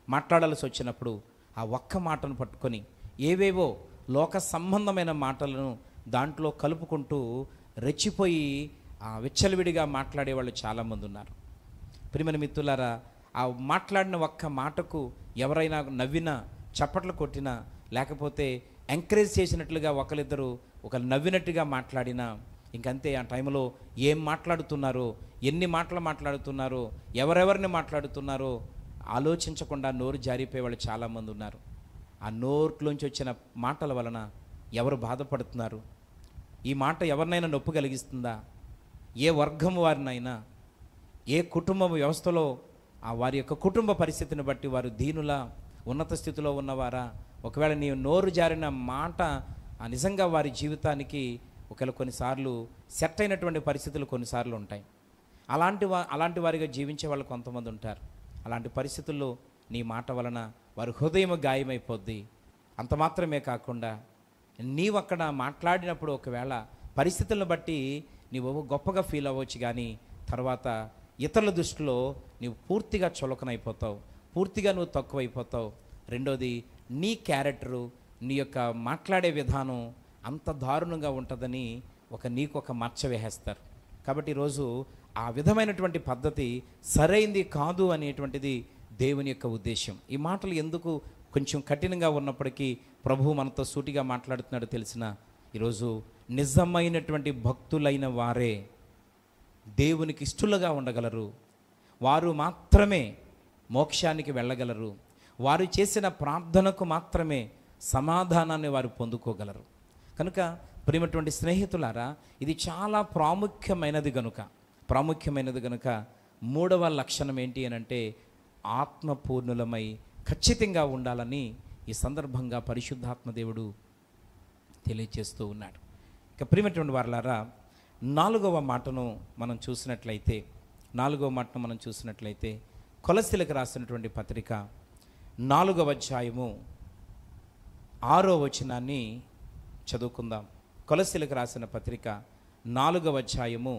మాట్లాడాల్సి వచ్చినప్పుడు ఆ ఒక్క మాటను పట్టుకొని ఏవేవో లోక సంబంధమైన మాటలను దాంట్లో కలుపుకుంటూ రెచ్చిపోయి విచ్చలవిడిగా మాట్లాడేవాళ్ళు చాలామంది ఉన్నారు. ప్రియమైన మిత్రులారా, ఆ మాట్లాడిన ఒక్క మాటకు ఎవరైనా నవ్వినా, చప్పట్లు కొట్టినా, లేకపోతే ఎంకరేజ్ చేసినట్లుగా ఒకరిద్దరు నవ్వినట్టుగా మాట్లాడినా, ఇంకంతే. ఆ టైంలో ఏం మాట్లాడుతున్నారో, ఎన్ని మాటలు మాట్లాడుతున్నారో, ఎవరెవరిని మాట్లాడుతున్నారో ఆలోచించకుండా నోరు జారిపోయే వాళ్ళు చాలామంది ఉన్నారు. ఆ నోట్లోంచి వచ్చిన మాటల వలన ఎవరు బాధపడుతున్నారు? ఈ మాట ఎవరినైనా నొప్పి కలిగిస్తుందా? ఏ వర్గం వారినైనా, ఏ కుటుంబ వ్యవస్థలో వారి యొక్క కుటుంబ పరిస్థితిని బట్టి వారు దీనులా, ఉన్నత స్థితిలో ఉన్నవారా? ఒకవేళ నీ నోరు జారిన మాట నిజంగా వారి జీవితానికి ఒకవేళ కొన్నిసార్లు సెట్ అయినటువంటి పరిస్థితులు కొన్నిసార్లు ఉంటాయి. అలాంటి వారిగా జీవించే వాళ్ళు కొంతమంది ఉంటారు. అలాంటి పరిస్థితుల్లో నీ మాట వలన వారి హృదయం గాయమైపోద్ది. అంత మాత్రమే కాకుండా నీవు అక్కడ మాట్లాడినప్పుడు ఒకవేళ పరిస్థితులను బట్టి నీవు గొప్పగా ఫీల్ అవ్వచ్చు, కానీ తర్వాత ఇతరుల దృష్టిలో నీవు పూర్తిగా చులకనైపోతావు, పూర్తిగా నువ్వు తక్కువైపోతావు. రెండోది, నీ క్యారెక్టరు, నీ యొక్క మాట్లాడే విధానం అంత దారుణంగా ఉంటుందని నీకు ఒక మచ్చ వేసేస్తారు. కాబట్టి ఈరోజు ఆ విధమైనటువంటి పద్ధతి సరైంది కాదు అనేటువంటిది దేవుని యొక్క ఉద్దేశం. ఈ మాటలు ఎందుకు కొంచెం కఠినంగా ఉన్నప్పటికీ ప్రభువు మనతో సూటిగా మాట్లాడుతున్నాడు తెలిసిన, ఈరోజు నిజమైనటువంటి భక్తులైన వారే దేవునికి ఇష్టలుగా ఉండగలరు. వారు మాత్రమే మోక్షానికి వెళ్ళగలరు. వారు చేసిన ప్రార్థనకు మాత్రమే సమాధానాన్ని వారు పొందుకోగలరు. కనుక ప్రియమైనటువంటి స్నేహితులారా, ఇది చాలా ప్రాముఖ్యమైనది గనుక మూడవ లక్షణం ఏంటి అని అంటే ఆత్మపూర్ణులమై ఖచ్చితంగా ఉండాలని ఈ సందర్భంగా పరిశుద్ధాత్మ దేవుడు తెలియజేస్తూ ఉన్నాడు. ఇక ప్రియమైనటువంటి వారలారా, నాలుగవ మాటను మనం చూసినట్లయితే కొలస్సీలకు రాసినటువంటి పత్రిక 4వ అధ్యాయము 6వ వచనాన్ని చదువుకుందాం. కొలస్సీలకు రాసిన పత్రిక 4వ అధ్యాయము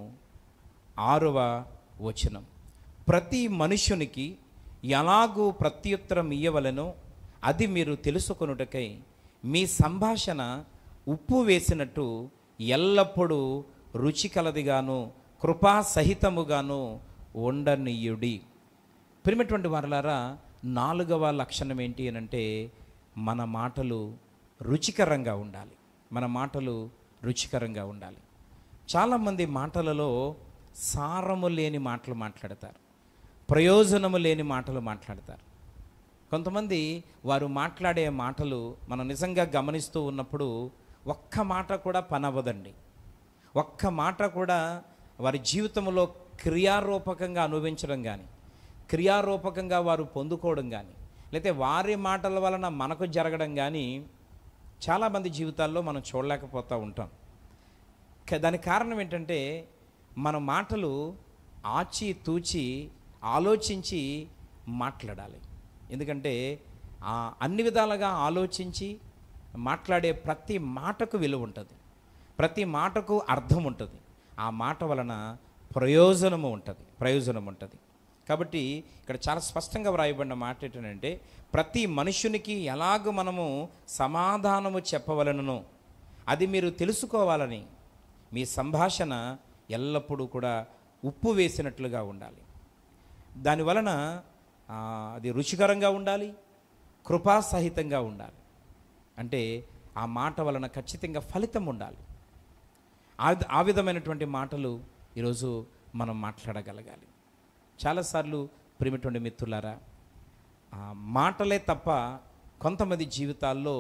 6వ వచనం. ప్రతి మనుష్యునికి ఎలాగూ ప్రత్యుత్తరం ఇయ్యవలెనో అది మీరు తెలుసుకొనుటకై మీ సంభాషణ ఉప్పు వేసినట్టు ఎల్లప్పుడూ రుచికలదిగాను కృపాసహితముగాను ఉండనీయుడి. ప్రియమైనటువంటి వారలారా, 4వ లక్షణం ఏంటి అని అంటే మన మాటలు రుచికరంగా ఉండాలి. చాలామంది మాటలలో సారము లేని మాటలు మాట్లాడతారు, ప్రయోజనము లేని మాటలు మాట్లాడతారు. కొంతమంది వారు మాట్లాడే మాటలు మనం నిజంగా గమనిస్తూ ఉన్నప్పుడు ఒక్క మాట కూడా పనవ్వదండి. ఒక్క మాట కూడా వారి జీవితంలో క్రియారూపకంగా అనుభవించడం కానీ, క్రియారూపకంగా వారు పొందుకోవడం కానీ, లేకపోతే వారి మాటల వలన మనకు జరగడం కానీ చాలామంది జీవితాల్లో మనం చూడలేకపోతూ ఉంటాం. దానికి కారణం ఏంటంటే మన మాటలు ఆచి తూచి ఆలోచించి మాట్లాడాలి. ఎందుకంటే అన్ని విధాలుగా ఆలోచించి మాట్లాడే ప్రతి మాటకు విలువ ఉంటుంది, ప్రతి మాటకు అర్థం ఉంటుంది. ఆ మాట వలన ప్రయోజనము ఉంటుంది. కాబట్టి ఇక్కడ చాలా స్పష్టంగా వ్రాయబడిన మాట ఏంటంటే ప్రతి మనుష్యునికి ఎలాగ మనము సమాధానము చెప్పవలనో అది మీరు తెలుసుకోవాలని మీ సంభాషణ ఎల్లప్పుడూ కూడా ఉప్పు వేసినట్లుగా ఉండాలి. దానివలన అది రుచికరంగా ఉండాలి, కృపాసహితంగా ఉండాలి. అంటే ఆ మాట వలన ఖచ్చితంగా ఫలితం ఉండాలి. ఆ విధమైనటువంటి మాటలు ఈరోజు మనం మాట్లాడగలగాలి. చాలాసార్లు ప్రియమైనటువంటి మిత్రులారా, మాటలే తప్ప కొంతమంది జీవితాల్లో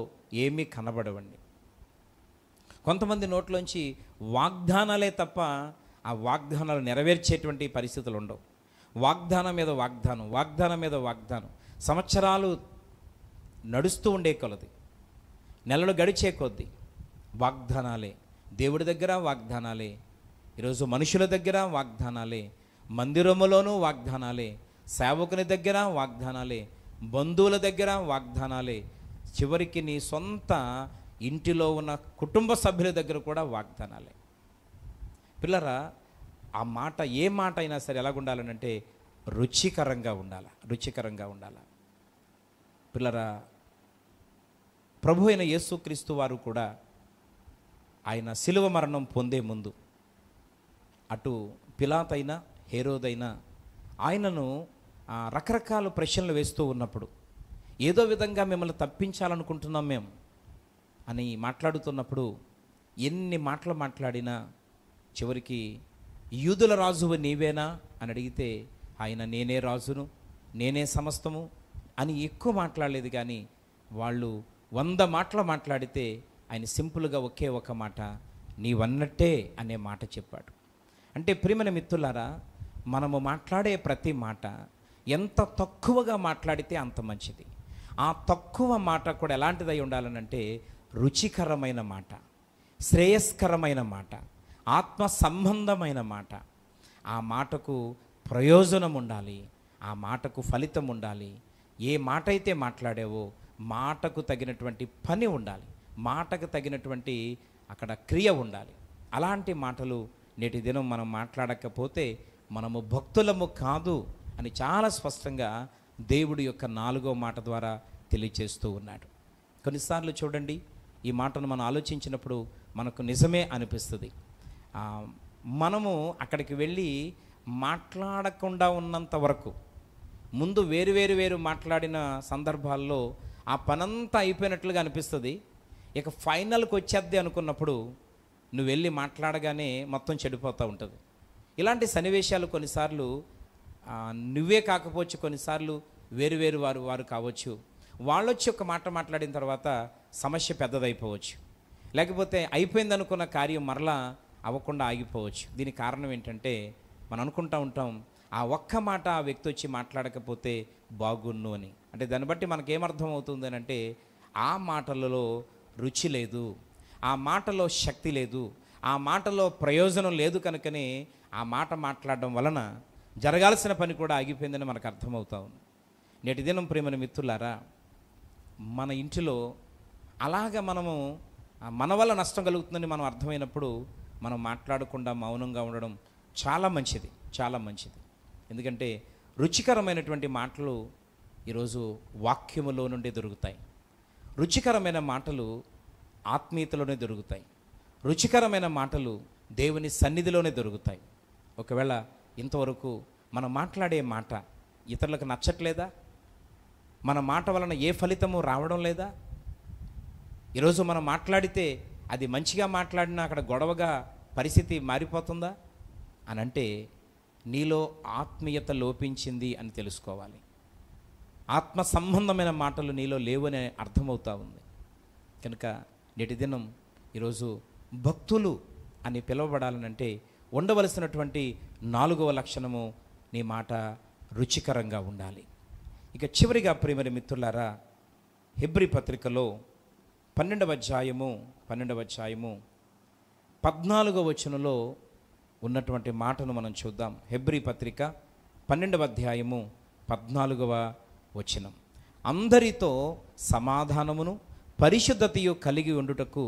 ఏమీ కనబడవండి. కొంతమంది నోట్లోంచి వాగ్దానాలే తప్ప ఆ వాగ్దానాలు నెరవేర్చేటువంటి పరిస్థితులు ఉండవు. వాగ్దానం మీద వాగ్దానం, సంవత్సరాలు నడుస్తూ ఉండే కొలది, నెలలు గడిచే కొద్దీ వాగ్దానాలే. దేవుడి దగ్గర వాగ్దానాలే, ఈరోజు మనుషుల దగ్గర వాగ్దానాలే, మందిరములోనూ వాగ్దానాలే, సేవకుని దగ్గర వాగ్దానాలే, బంధువుల దగ్గర వాగ్దానాలే, చివరికి నీ సొంత ఇంటిలో ఉన్న కుటుంబ సభ్యుల దగ్గర కూడా వాగ్దానాలే. పిల్లరా, ఆ మాట ఏ మాట అయినా సరే ఎలాగుండాలనంటే రుచికరంగా ఉండాలి. పిల్లరా, ప్రభు అయిన యేసుక్రీస్తు వారు కూడా ఆయన శిలువ మరణం పొందే ముందు అటు పిలాతైనా హేరోదైనా ఆయనను రకరకాల ప్రశ్నలు వేస్తూ ఉన్నప్పుడు, ఏదో విధంగా మిమ్మల్ని తప్పించాలనుకుంటున్నాం మేము అని మాట్లాడుతున్నప్పుడు ఎన్ని మాటలు మాట్లాడినా చివరికి యూదుల రాజువు నీవేనా అని అడిగితే ఆయన నేనే రాజును, నేనే సమస్తము అని ఎక్కువ మాట్లాడలేదు. కానీ వాళ్ళు 100 మాటలు మాట్లాడితే ఆయన సింపుల్గా ఒకే ఒక మాట, నీవన్నట్టే అనే మాట చెప్పాడు. అంటే ప్రియమైన మిత్రులారా, మనము మాట్లాడే ప్రతి మాట ఎంత తక్కువగా మాట్లాడితే అంత మంచిది. ఆ తక్కువ మాట కూడా ఎలాంటిదై ఉండాలనంటే రుచికరమైన మాట, శ్రేయస్కరమైన మాట, ఆత్మ సంబంధమైన మాట. ఆ మాటకు ప్రయోజనం ఉండాలి, ఆ మాటకు ఫలితం ఉండాలి. ఏ మాట అయితే మాట్లాడావో మాటకు తగినటువంటి పని ఉండాలి, మాటకు తగినటువంటి అక్కడ క్రియ ఉండాలి. అలాంటి మాటలు నేటి దినం మనం మాట్లాడకపోతే మనము భక్తులము కాదు అని చాలా స్పష్టంగా దేవుడి యొక్క 4వ మాట ద్వారా తెలియచేస్తూ ఉన్నాడు. కొన్నిసార్లు చూడండి, ఈ మాటను మనం ఆలోచించినప్పుడు మనకు నిజమే అనిపిస్తుంది. మనము అక్కడికి వెళ్ళి మాట్లాడకుండా ఉన్నంత వరకు, ముందు వేరు మాట్లాడిన సందర్భాల్లో ఆ పనంతా అయిపోయినట్లుగా అనిపిస్తుంది. ఇక ఫైనల్కి వచ్చేద్ది అనుకున్నప్పుడు నువ్వు వెళ్ళి మాట్లాడగానే మొత్తం చెడిపోతూ ఉంటుంది. ఇలాంటి సన్నివేశాలు కొన్నిసార్లు నువ్వే కాకపోవచ్చు, కొన్నిసార్లు వేరు వారు కావచ్చు. వాళ్ళొచ్చి ఒక మాట మాట్లాడిన తర్వాత సమస్య పెద్దదైపోవచ్చు, లేకపోతే అయిపోయిందనుకున్న కార్యం మరలా అవ్వకుండా ఆగిపోవచ్చు. దీనికి కారణం ఏంటంటే, మనం అనుకుంటూ ఉంటాం ఆ ఒక్క మాట ఆ వ్యక్తి వచ్చి మాట్లాడకపోతే బాగున్ను అని. అంటే దాన్ని బట్టి మనకేమర్థం అవుతుంది అని అంటే, ఆ మాటలలో రుచి లేదు, ఆ మాటలో శక్తి లేదు, ఆ మాటలో ప్రయోజనం లేదు. కనుకనే ఆ మాట మాట్లాడడం వలన జరగాల్సిన పని కూడా ఆగిపోయిందని మనకు అర్థమవుతా ఉంది. నేటి దినం ప్రియమైన మిత్రులారా, మన ఇంటిలో అలాగ మనము మన వల్ల నష్టం కలుగుతుందని మనం అర్థమైనప్పుడు మనం మాట్లాడకుండా మౌనంగా ఉండడం చాలా మంచిది, చాలా మంచిది. ఎందుకంటే రుచికరమైనటువంటి మాటలు ఈరోజు వాక్యములో నుండి దొరుకుతాయి. రుచికరమైన మాటలు ఆత్మీయతలోనే దొరుకుతాయి. రుచికరమైన మాటలు దేవుని సన్నిధిలోనే దొరుకుతాయి. ఒకవేళ ఇంతవరకు మనం మాట్లాడే మాట ఇతరులకు నచ్చట్లేదా? మన మాట వలన ఏ ఫలితము రావడం లేదా? ఈరోజు మనం మాట్లాడితే అది మంచిగా మాట్లాడినా అక్కడ గొడవగా పరిస్థితి మారిపోతుందా అని అంటే, నీలో ఆత్మీయత లోపించింది అని తెలుసుకోవాలి. ఆత్మ సంబంధమైన మాటలు నీలో లేవని అర్థమవుతా ఉంది. కనుక నేటి దినం ఈరోజు భక్తులు అని పిలువబడాలనంటే ఉండవలసినటువంటి 4వ లక్షణము, నీ మాట రుచికరంగా ఉండాలి. ఇక చివరిగా ప్రియమైన మిత్రులారా, హెబ్రీ పత్రికలో 12వ అధ్యాయము 14వ వచనంలో ఉన్నటువంటి మాటను మనం చూద్దాం. హెబ్రీ పత్రిక 12వ అధ్యాయము 14వ వచనం. అందరితో సమాధానమును పరిశుద్ధతయు కలిగి ఉండుటకు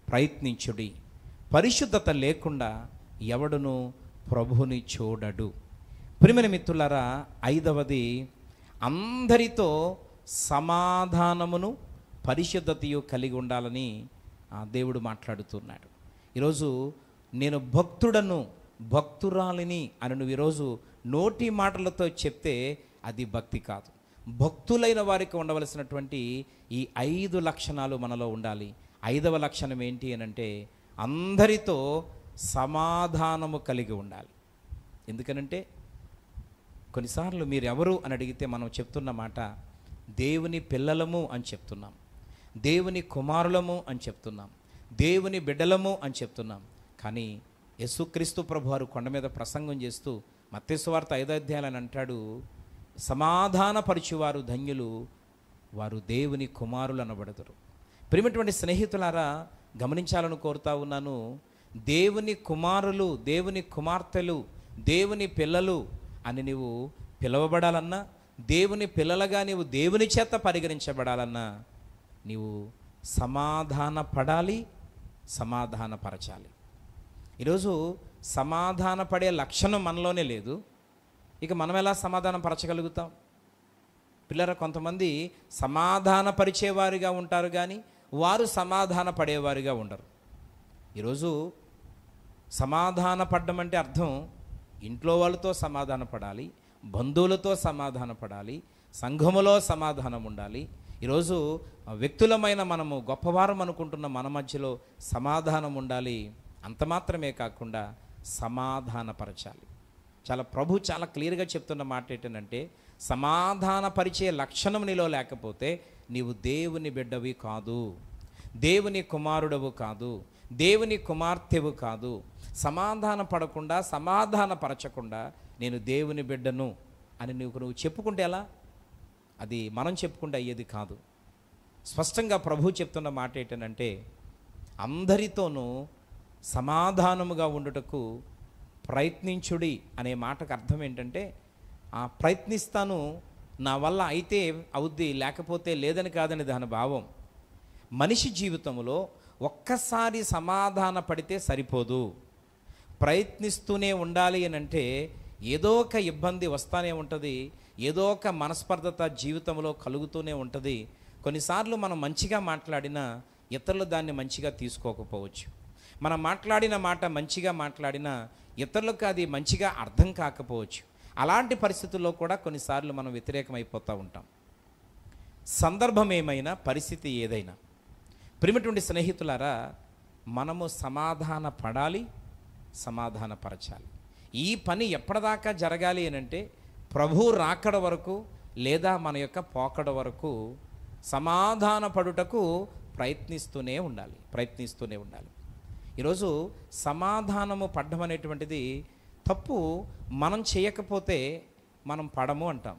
ప్రయత్నించుడి, పరిశుద్ధత లేకుండా ఎవడును ప్రభువుని చూడడు. ప్రియమైన మిత్రులారా, 5వది అందరితో సమాధానమును పరిశుద్ధతయు కలిగి ఉండాలని దేవుడు మాట్లాడుతున్నాడు. ఈరోజు నేను భక్తుడను, భక్తురాలిని అని నువ్వు ఈరోజు నోటి మాటలతో చెప్తే అది భక్తి కాదు. భక్తులైన వారికి ఉండవలసినటువంటి ఈ 5 లక్షణాలు మనలో ఉండాలి. 5వ లక్షణం ఏంటి అని అంటే, అందరితో సమాధానము కలిగి ఉండాలి. ఎందుకనంటే కొన్నిసార్లు మీరు ఎవరు అని అడిగితే మనం చెప్తున్న మాట దేవుని పిల్లలము అని చెప్తున్నాం, దేవుని కుమారులము అని చెప్తున్నాం, దేవుని బిడ్డలము అని చెప్తున్నాం. కానీ యేసుక్రీస్తు ప్రభువారు కొండ మీద ప్రసంగం చేస్తూ మత్తయి సువార్త 5వ అధ్యాయం అంటాడు, సమాధానపరచువారు ధన్యులు, వారు దేవుని కుమారులు అనబడదురు. ప్రియమైనటువంటి స్నేహితులారా, గమనించాలని కోరుతా ఉన్నాను. దేవుని కుమారులు, దేవుని కుమార్తెలు, దేవుని పిల్లలు అని నీవు పిలువబడాలన్నా, దేవుని పిల్లలుగా నీవు దేవుని చేత పరిగణించబడాలన్నా నీవు సమాధానపడాలి, సమాధానపరచాలి. ఈరోజు సమాధానపడే లక్షణం మనలోనే లేదు. ఇక మనం ఎలా సమాధానం పరచగలుగుతాం? పిల్లరా, కొంతమంది సమాధానపరిచేవారిగా ఉంటారు కానీ వారు సమాధాన పడేవారిగా ఉండరు. ఈరోజు సమాధానపడడం అంటే అర్థం ఇంట్లో వాళ్ళతో సమాధాన పడాలి, బంధువులతో సమాధాన పడాలి, సంఘములో సమాధానం ఉండాలి. ఈరోజు వ్యక్తులమైన మనము గొప్పవారం అనుకుంటున్న మన మధ్యలో సమాధానం ఉండాలి. అంత మాత్రమే కాకుండా సమాధానపరచాలి. ప్రభు చాలా క్లియర్గా చెప్తున్న మాట ఏంటంటే, సమాధానపరిచే లక్షణం నీలో లేకపోతే నీవు దేవుని బిడ్డవి కాదు, దేవుని కుమారుడవు కాదు, దేవుని కుమార్తెవు కాదు. సమాధాన పడకుండా, సమాధానపరచకుండా నేను దేవుని బిడ్డను అని నువ్వు చెప్పుకుంటే ఎలా? అది మనం చెప్పుకుంటే అయ్యేది కాదు. స్పష్టంగా ప్రభు చెప్తున్న మాట ఏంటంటే, అందరితోనూ సమాధానముగా ఉండుటకు ప్రయత్నించుడి అనే మాటకు అర్థం ఏంటంటే, ప్రయత్నిస్తాను, నా వల్ల అయితే అవుద్ది, లేకపోతే లేదని కాదని దాని భావం. మనిషి జీవితంలో ఒక్కసారి సమాధాన పడితే సరిపోదు, ప్రయత్నిస్తూనే ఉండాలి అని అంటే ఏదో ఒక ఇబ్బంది వస్తూనే ఉంటుంది, ఏదో ఒక మనస్పర్ధత జీవితంలో కలుగుతూనే ఉంటుంది. కొన్నిసార్లు మనం మంచిగా మాట్లాడినా ఇతరులు దాన్ని మంచిగా తీసుకోకపోవచ్చు. మనం మాట్లాడిన మాట మంచిగా మాట్లాడినా ఇతరులకు అది మంచిగా అర్థం కాకపోవచ్చు. అలాంటి పరిస్థితుల్లో కూడా కొన్నిసార్లు మనం వ్యతిరేకమైపోతూ ఉంటాం. సందర్భం ఏమైనా, పరిస్థితి ఏదైనా, ప్రియమైనటువంటి స్నేహితులారా, మనము సమాధాన పడాలి, సమాధానపరచాలి. ఈ పని ఎప్పటిదాకా జరగాలి అని అంటే ప్రభు రాకడ వరకు లేదా మన యొక్క పోకడ వరకు సమాధాన పడుటకు ప్రయత్నిస్తూనే ఉండాలి. ఈరోజు సమాధానము పడ్డం అనేటువంటిది తప్పు. మనం చేయకపోతే మనం పడము అంటాం.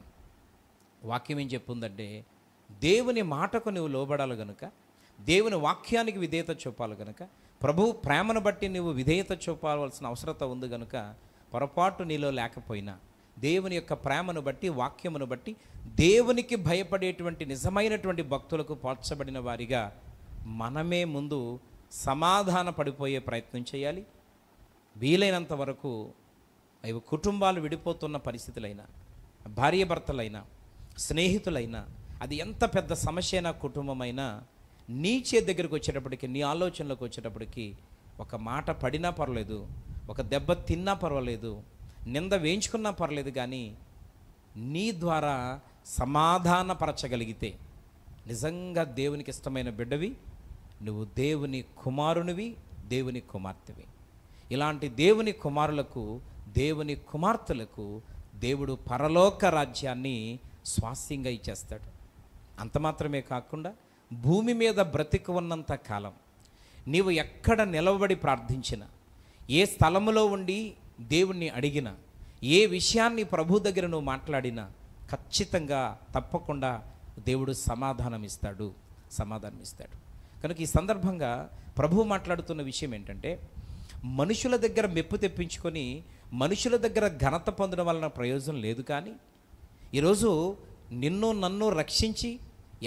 వాక్యం ఏం చెప్పుందంటే, దేవుని మాటకు నువ్వు లోబడాలి గనుక, దేవుని వాక్యానికి విధేయత చూపాలి గనుక, ప్రభు ప్రేమను బట్టి నువ్వు విధేయత చూపాల్సిన అవసరత ఉంది గనుక, పొరపాటు నీలో లేకపోయినా దేవుని యొక్క ప్రేమను బట్టి, వాక్యమును బట్టి, దేవునికి భయపడేటువంటి నిజమైనటువంటి భక్తులకు పోల్చబడిన వారిగా మనమే ముందు సమాధాన పడిపోయే ప్రయత్నం చేయాలి. వీలైనంత వరకు అవి కుటుంబాలు విడిపోతున్న పరిస్థితులైనా, భార్యాభర్తలైనా, స్నేహితులైనా, అది ఎంత పెద్ద సమస్య అయినా, కుటుంబమైనా, నీ చేతి దగ్గరికి వచ్చేటప్పటికి, నీ ఆలోచనలోకి వచ్చేటప్పటికి ఒక మాట పడినా పర్వాలేదు, ఒక దెబ్బ తిన్నా పర్వాలేదు, నింద వేయించుకున్నా పర్లేదు, కానీ నీ ద్వారా సమాధానపరచగలిగితే నిజంగా దేవునికి ఇష్టమైన బిడ్డవి, నువ్వు దేవుని కుమారునివి, దేవుని కుమార్తెవి. ఇలాంటి దేవుని కుమారులకు, దేవుని కుమార్తెలకు దేవుడు పరలోక రాజ్యాన్ని స్వాస్యంగా ఇచ్చేస్తాడు. అంత మాత్రమే కాకుండా భూమి మీద బ్రతికి ఉన్నంత కాలం నీవు ఎక్కడ నిలవబడి ప్రార్థించినా, ఏ స్థలములో ఉండి దేవుణ్ణి అడిగినా, ఏ విషయాన్ని ప్రభు దగ్గర నువ్వు మాట్లాడినా ఖచ్చితంగా తప్పకుండా దేవుడు సమాధానం ఇస్తాడు. కనుక ఈ సందర్భంగా ప్రభు మాట్లాడుతున్న విషయం ఏంటంటే, మనుషుల దగ్గర మెప్పు తెప్పించుకొని మనుషుల దగ్గర ఘనత పొందడం వలన ప్రయోజనం లేదు. కానీ ఈరోజు నిన్ను నన్ను రక్షించి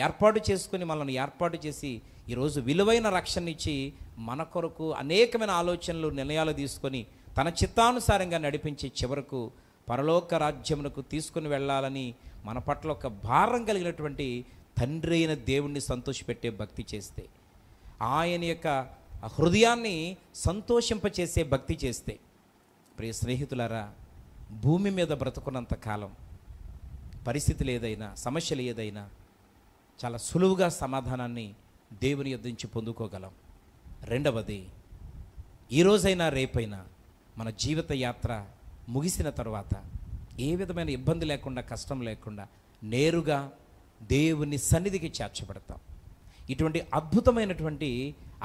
ఏర్పాటు చేసుకొని, మనల్ని ఏర్పాటు చేసి ఈరోజు విలువైన రక్షణ ఇచ్చి మన కొరకు అనేకమైన ఆలోచనలు, నిర్ణయాలు తీసుకొని తన చిత్తానుసారంగా నడిపించి చివరకు పరలోక రాజ్యమునకు తీసుకుని వెళ్ళాలని మన పట్ల ఒక భారం కలిగినటువంటి తండ్రి అయిన దేవుణ్ణి సంతోషపెట్టే భక్తి చేస్తే, ఆయన యొక్క హృదయాన్ని సంతోషింపచేసే భక్తి చేస్తే, ప్రియ స్నేహితులారా, భూమి మీద బ్రతుకున్నంత కాలం పరిస్థితులు ఏదైనా, సమస్యలు ఏదైనా చాలా సులువుగా సమాధానాన్ని దేవుని యొద్ద నుంచి పొందుకోగలం. రెండవది, ఈరోజైనా రేపైనా మన జీవిత యాత్ర ముగిసిన తర్వాత ఏ విధమైన ఇబ్బంది లేకుండా, కష్టం లేకుండా నేరుగా దేవుని సన్నిధికి చేర్చబడతాం. ఇటువంటి అద్భుతమైనటువంటి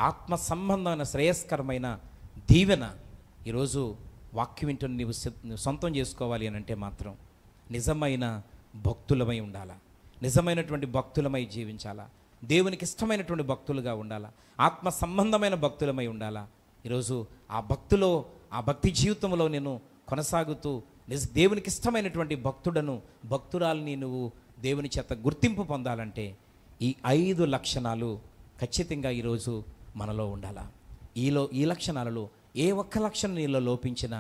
ఆత్మ సంబంధమైన శ్రేయస్కరమైన దీవెన ఈరోజు వాక్యం వింటున్న నీవు సొంతం చేసుకోవాలి అని అంటే మాత్రం నిజమైన భక్తులమై ఉండాలా, నిజమైనటువంటి భక్తులమై జీవించాలా, దేవునికి ఇష్టమైనటువంటి భక్తులుగా ఉండాలా, ఆత్మ సంబంధమైన భక్తులమై ఉండాలా. ఈరోజు ఆ భక్తిలో, ఆ భక్తి జీవితంలో నేను కొనసాగుతూ దేవునికి ఇష్టమైనటువంటి భక్తురాలని నువ్వు దేవుని చేత గుర్తింపు పొందాలంటే ఈ 5 లక్షణాలు ఖచ్చితంగా ఈరోజు మనలో ఉండాలా. ఈ లక్షణాలలో ఏ ఒక్క లక్షణం నీలో లోపించినా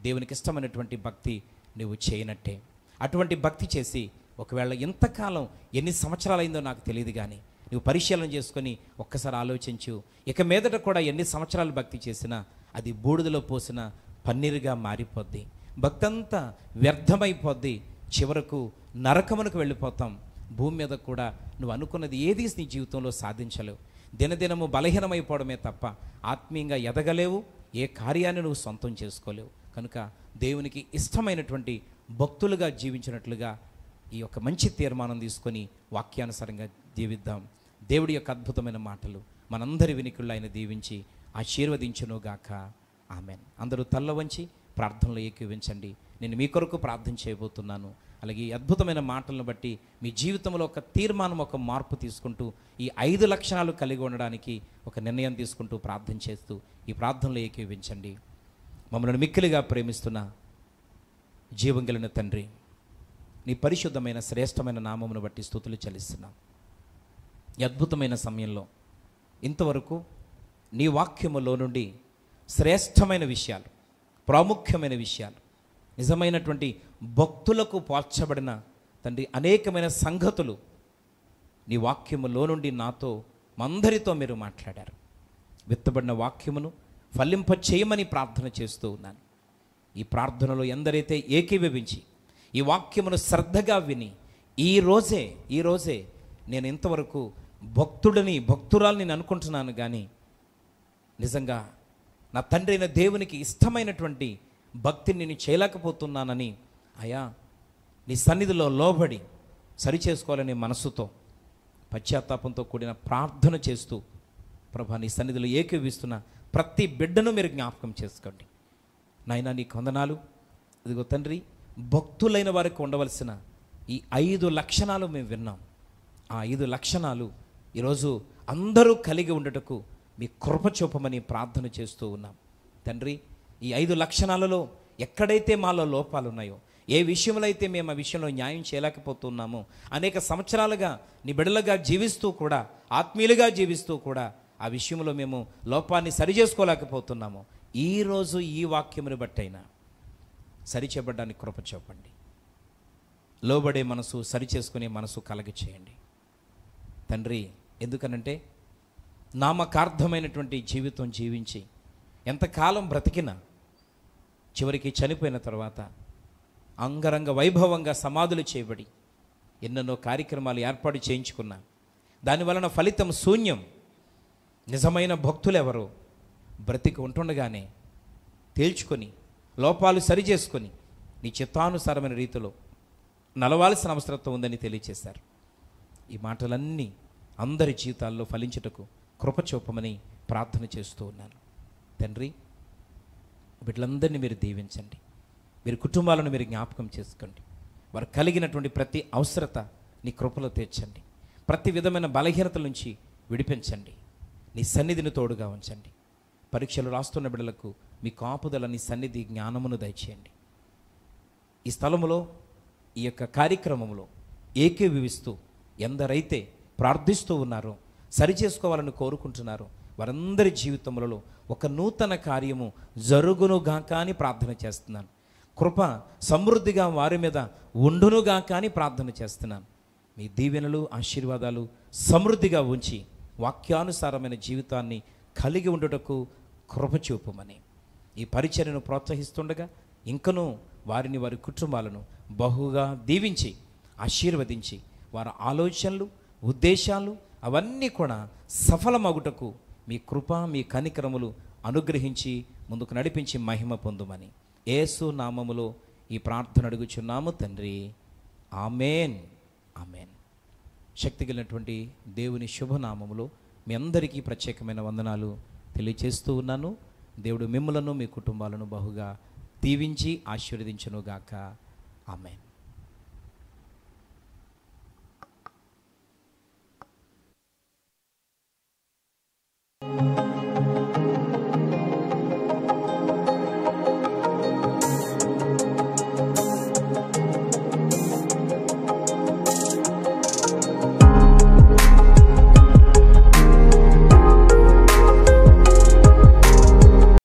దేవునికి ఇష్టమైనటువంటి భక్తి నువ్వు చేయనట్టే. అటువంటి భక్తి చేసి ఒకవేళ ఎంతకాలం, ఎన్ని సంవత్సరాలైందో నాకు తెలియదు, కానీ నువ్వు పరిశీలన చేసుకొని ఒక్కసారి ఆలోచించు. ఇక మీదట కూడా ఎన్ని సంవత్సరాలు భక్తి చేసినా అది బూడిదలో పోసిన పన్నీరుగా మారిపోద్ది. భక్తి అంతా వ్యర్థమైపోద్ది. చివరకు నరకమునకు వెళ్ళిపోతాం. భూమి మీద కూడా నువ్వు అనుకున్నది ఏది నీ జీవితంలో సాధించలేవు. దినదినము బలహీనమైపోవడమే తప్ప ఆత్మీయంగా ఎదగలేవు. ఏ కార్యాన్ని నువ్వు సొంతం చేసుకోలేవు. కనుక దేవునికి ఇష్టమైనటువంటి భక్తులుగా జీవించినట్లుగా ఈ యొక్క మంచి తీర్మానం తీసుకొని వాక్యానుసారంగా జీవిద్దాం. దేవుడి యొక్క అద్భుతమైన మాటలు మనందరి వినికిళ్ళు ఆయన దీవించి ఆశీర్వదించునుగాక. ఆమెన్. అందరూ తల్ల వంచి ప్రార్థనలో ఏకీవించండి. నేను మీ కొరకు ప్రార్థన చేయబోతున్నాను. అలాగే ఈ అద్భుతమైన మాటలను బట్టి మీ జీవితంలో ఒక తీర్మానం, ఒక మార్పు తీసుకుంటూ ఈ 5 లక్షణాలు కలిగి ఉండడానికి ఒక నిర్ణయం తీసుకుంటూ ప్రార్థన చేస్తూ ఈ ప్రార్థనలో ఏకీవించండి. మమ్మల్ని మిక్కిలిగా ప్రేమిస్తున్న జీవం కలిగిన తండ్రి, నీ పరిశుద్ధమైన శ్రేష్టమైన నామమును బట్టి స్తుతులు చెల్లిస్తున్నాం. ఈ అద్భుతమైన సమయంలో ఇంతవరకు నీ వాక్యములో నుండి శ్రేష్టమైన విషయాలు, ప్రాముఖ్యమైన విషయాలు, నిజమైనటువంటి భక్తులకు పోల్చబడిన తండ్రి అనేకమైన సంగతులు నీ వాక్యములో నుండి నాతో మందరితో మీరు మాట్లాడారు. విత్తబడిన వాక్యమును ఫలింప చేయమని ప్రార్థన చేస్తూ ఉన్నాను. ఈ ప్రార్థనలో ఎందరైతే ఏకీభవించి ఈ వాక్యమును శ్రద్ధగా విని ఈ రోజే నేను ఇంతవరకు భక్తురాల్ని నేను అనుకుంటున్నాను, కానీ నిజంగా నా తండ్రి అయిన దేవునికి ఇష్టమైనటువంటి భక్తిని నేను చేయలేకపోతున్నానని అయ్యా నీ సన్నిధిలో లోబడి సరిచేసుకోవాలనే మనసుతో పశ్చాత్తాపంతో కూడిన ప్రార్థన చేస్తూ ప్రభా నీ సన్నిధిలో ఏకీవిస్తున్న ప్రతి బిడ్డను మీరు జ్ఞాపకం చేసుకోండి. నాయనా నీకు వందనాలు. ఇదిగో తండ్రి, భక్తులైన వారికి ఉండవలసిన ఈ 5 లక్షణాలు మేము విన్నాం. ఆ 5 లక్షణాలు ఈరోజు అందరూ కలిగి ఉండటకు మీ కృప చూపమని ప్రార్థన చేస్తూ ఉన్నాం తండ్రి. ఈ 5 లక్షణాలలో ఎక్కడైతే మాలో లోపాలు ఉన్నాయో, ఏ విషయంలో అయితే మేము ఆ విషయంలో న్యాయం చేయలేకపోతున్నామో, అనేక సంవత్సరాలుగా నీ బిడ్డలుగా జీవిస్తూ కూడా, ఆత్మీయులుగా జీవిస్తూ కూడా ఆ విషయంలో మేము లోపాన్ని సరిచేసుకోలేకపోతున్నాము, ఈరోజు ఈ వాక్యముని బట్టైనా సరిచేయబడ్డానికి కృప చూపండి. లోబడే మనసు, సరిచేసుకునే మనసు కలగ చేయండి తండ్రి. ఎందుకనంటే నామకార్థమైనటువంటి జీవితం జీవించి ఎంతకాలం బ్రతికినా చివరికి చనిపోయిన తర్వాత అంగరంగ వైభవంగా సమాధులు చేయబడి ఎన్నెన్నో కార్యక్రమాలు ఏర్పాటు చేయించుకున్నా దానివలన ఫలితం శూన్యం. నిజమైన భక్తులు ఎవరో బ్రతికి ఉంటుండగానే తేల్చుకొని లోపాలు సరిచేసుకొని నీ చిత్తానుసారమైన రీతిలో నలవాల్సిన అవసరత్వం ఉందని తెలియచేశారు. ఈ మాటలన్నీ అందరి జీవితాల్లో ఫలించుటకు కృప చూపమని ప్రార్థన చేస్తూ ఉన్నాను తండ్రి. వీళ్ళందరినీ మీరు దీవించండి. మీరు కుటుంబాలను మీరు జ్ఞాపకం చేసుకోండి. వారు కలిగినటువంటి ప్రతి అవసరత నీ కృపలో తీర్చండి. ప్రతి విధమైన బలహీనతల నుంచి విడిపించండి. నీ సన్నిధిని తోడుగా ఉంచండి. పరీక్షలు రాస్తున్న బిడ్డలకు మీ కాపుదల, నీ సన్నిధి జ్ఞానమును దయచేయండి. ఈ స్థలములో, ఈ యొక్క కార్యక్రమంలో ఏకీభవిస్తూ ఎందరైతే ప్రార్థిస్తూ ఉన్నారో, సరిచేసుకోవాలని కోరుకుంటున్నారో, వారందరి జీవితములలో ఒక నూతన కార్యము జరుగునుగాక అని ప్రార్థన చేస్తున్నాను. కృప సమృద్ధిగా వారి మీద ఉండునుగాక అని ప్రార్థన చేస్తున్నాను. మీ దీవెనలు, ఆశీర్వాదాలు సమృద్ధిగా ఉంచి వాక్యానుసారమైన జీవితాన్ని కలిగి ఉండుటకు కృప చూపమని ఈ పరిచర్యను ప్రోత్సహిస్తుండగా ఇంకనూ వారిని, వారి కుటుంబాలను బహుగా దీవించి ఆశీర్వదించి వారి ఆలోచనలు, ఉద్దేశాలు అవన్నీ కూడా సఫలమగుటకు మీ కృప, మీ కనికరములు అనుగ్రహించి ముందుకు నడిపించి మహిమ పొందుమని యేసు నామములో ఈ ప్రార్థన అడుగుచున్నాము తండ్రి. ఆమేన్, ఆమేన్. శక్తి కలిగినటువంటి దేవుని శుభనామములో మీ అందరికీ ప్రత్యేకమైన వందనాలు తెలియచేస్తూ ఉన్నాను. దేవుడు మిమ్ములను, మీ కుటుంబాలను బహుగా దీవించి ఆశీర్వదించునుగాక. ఆమేన్.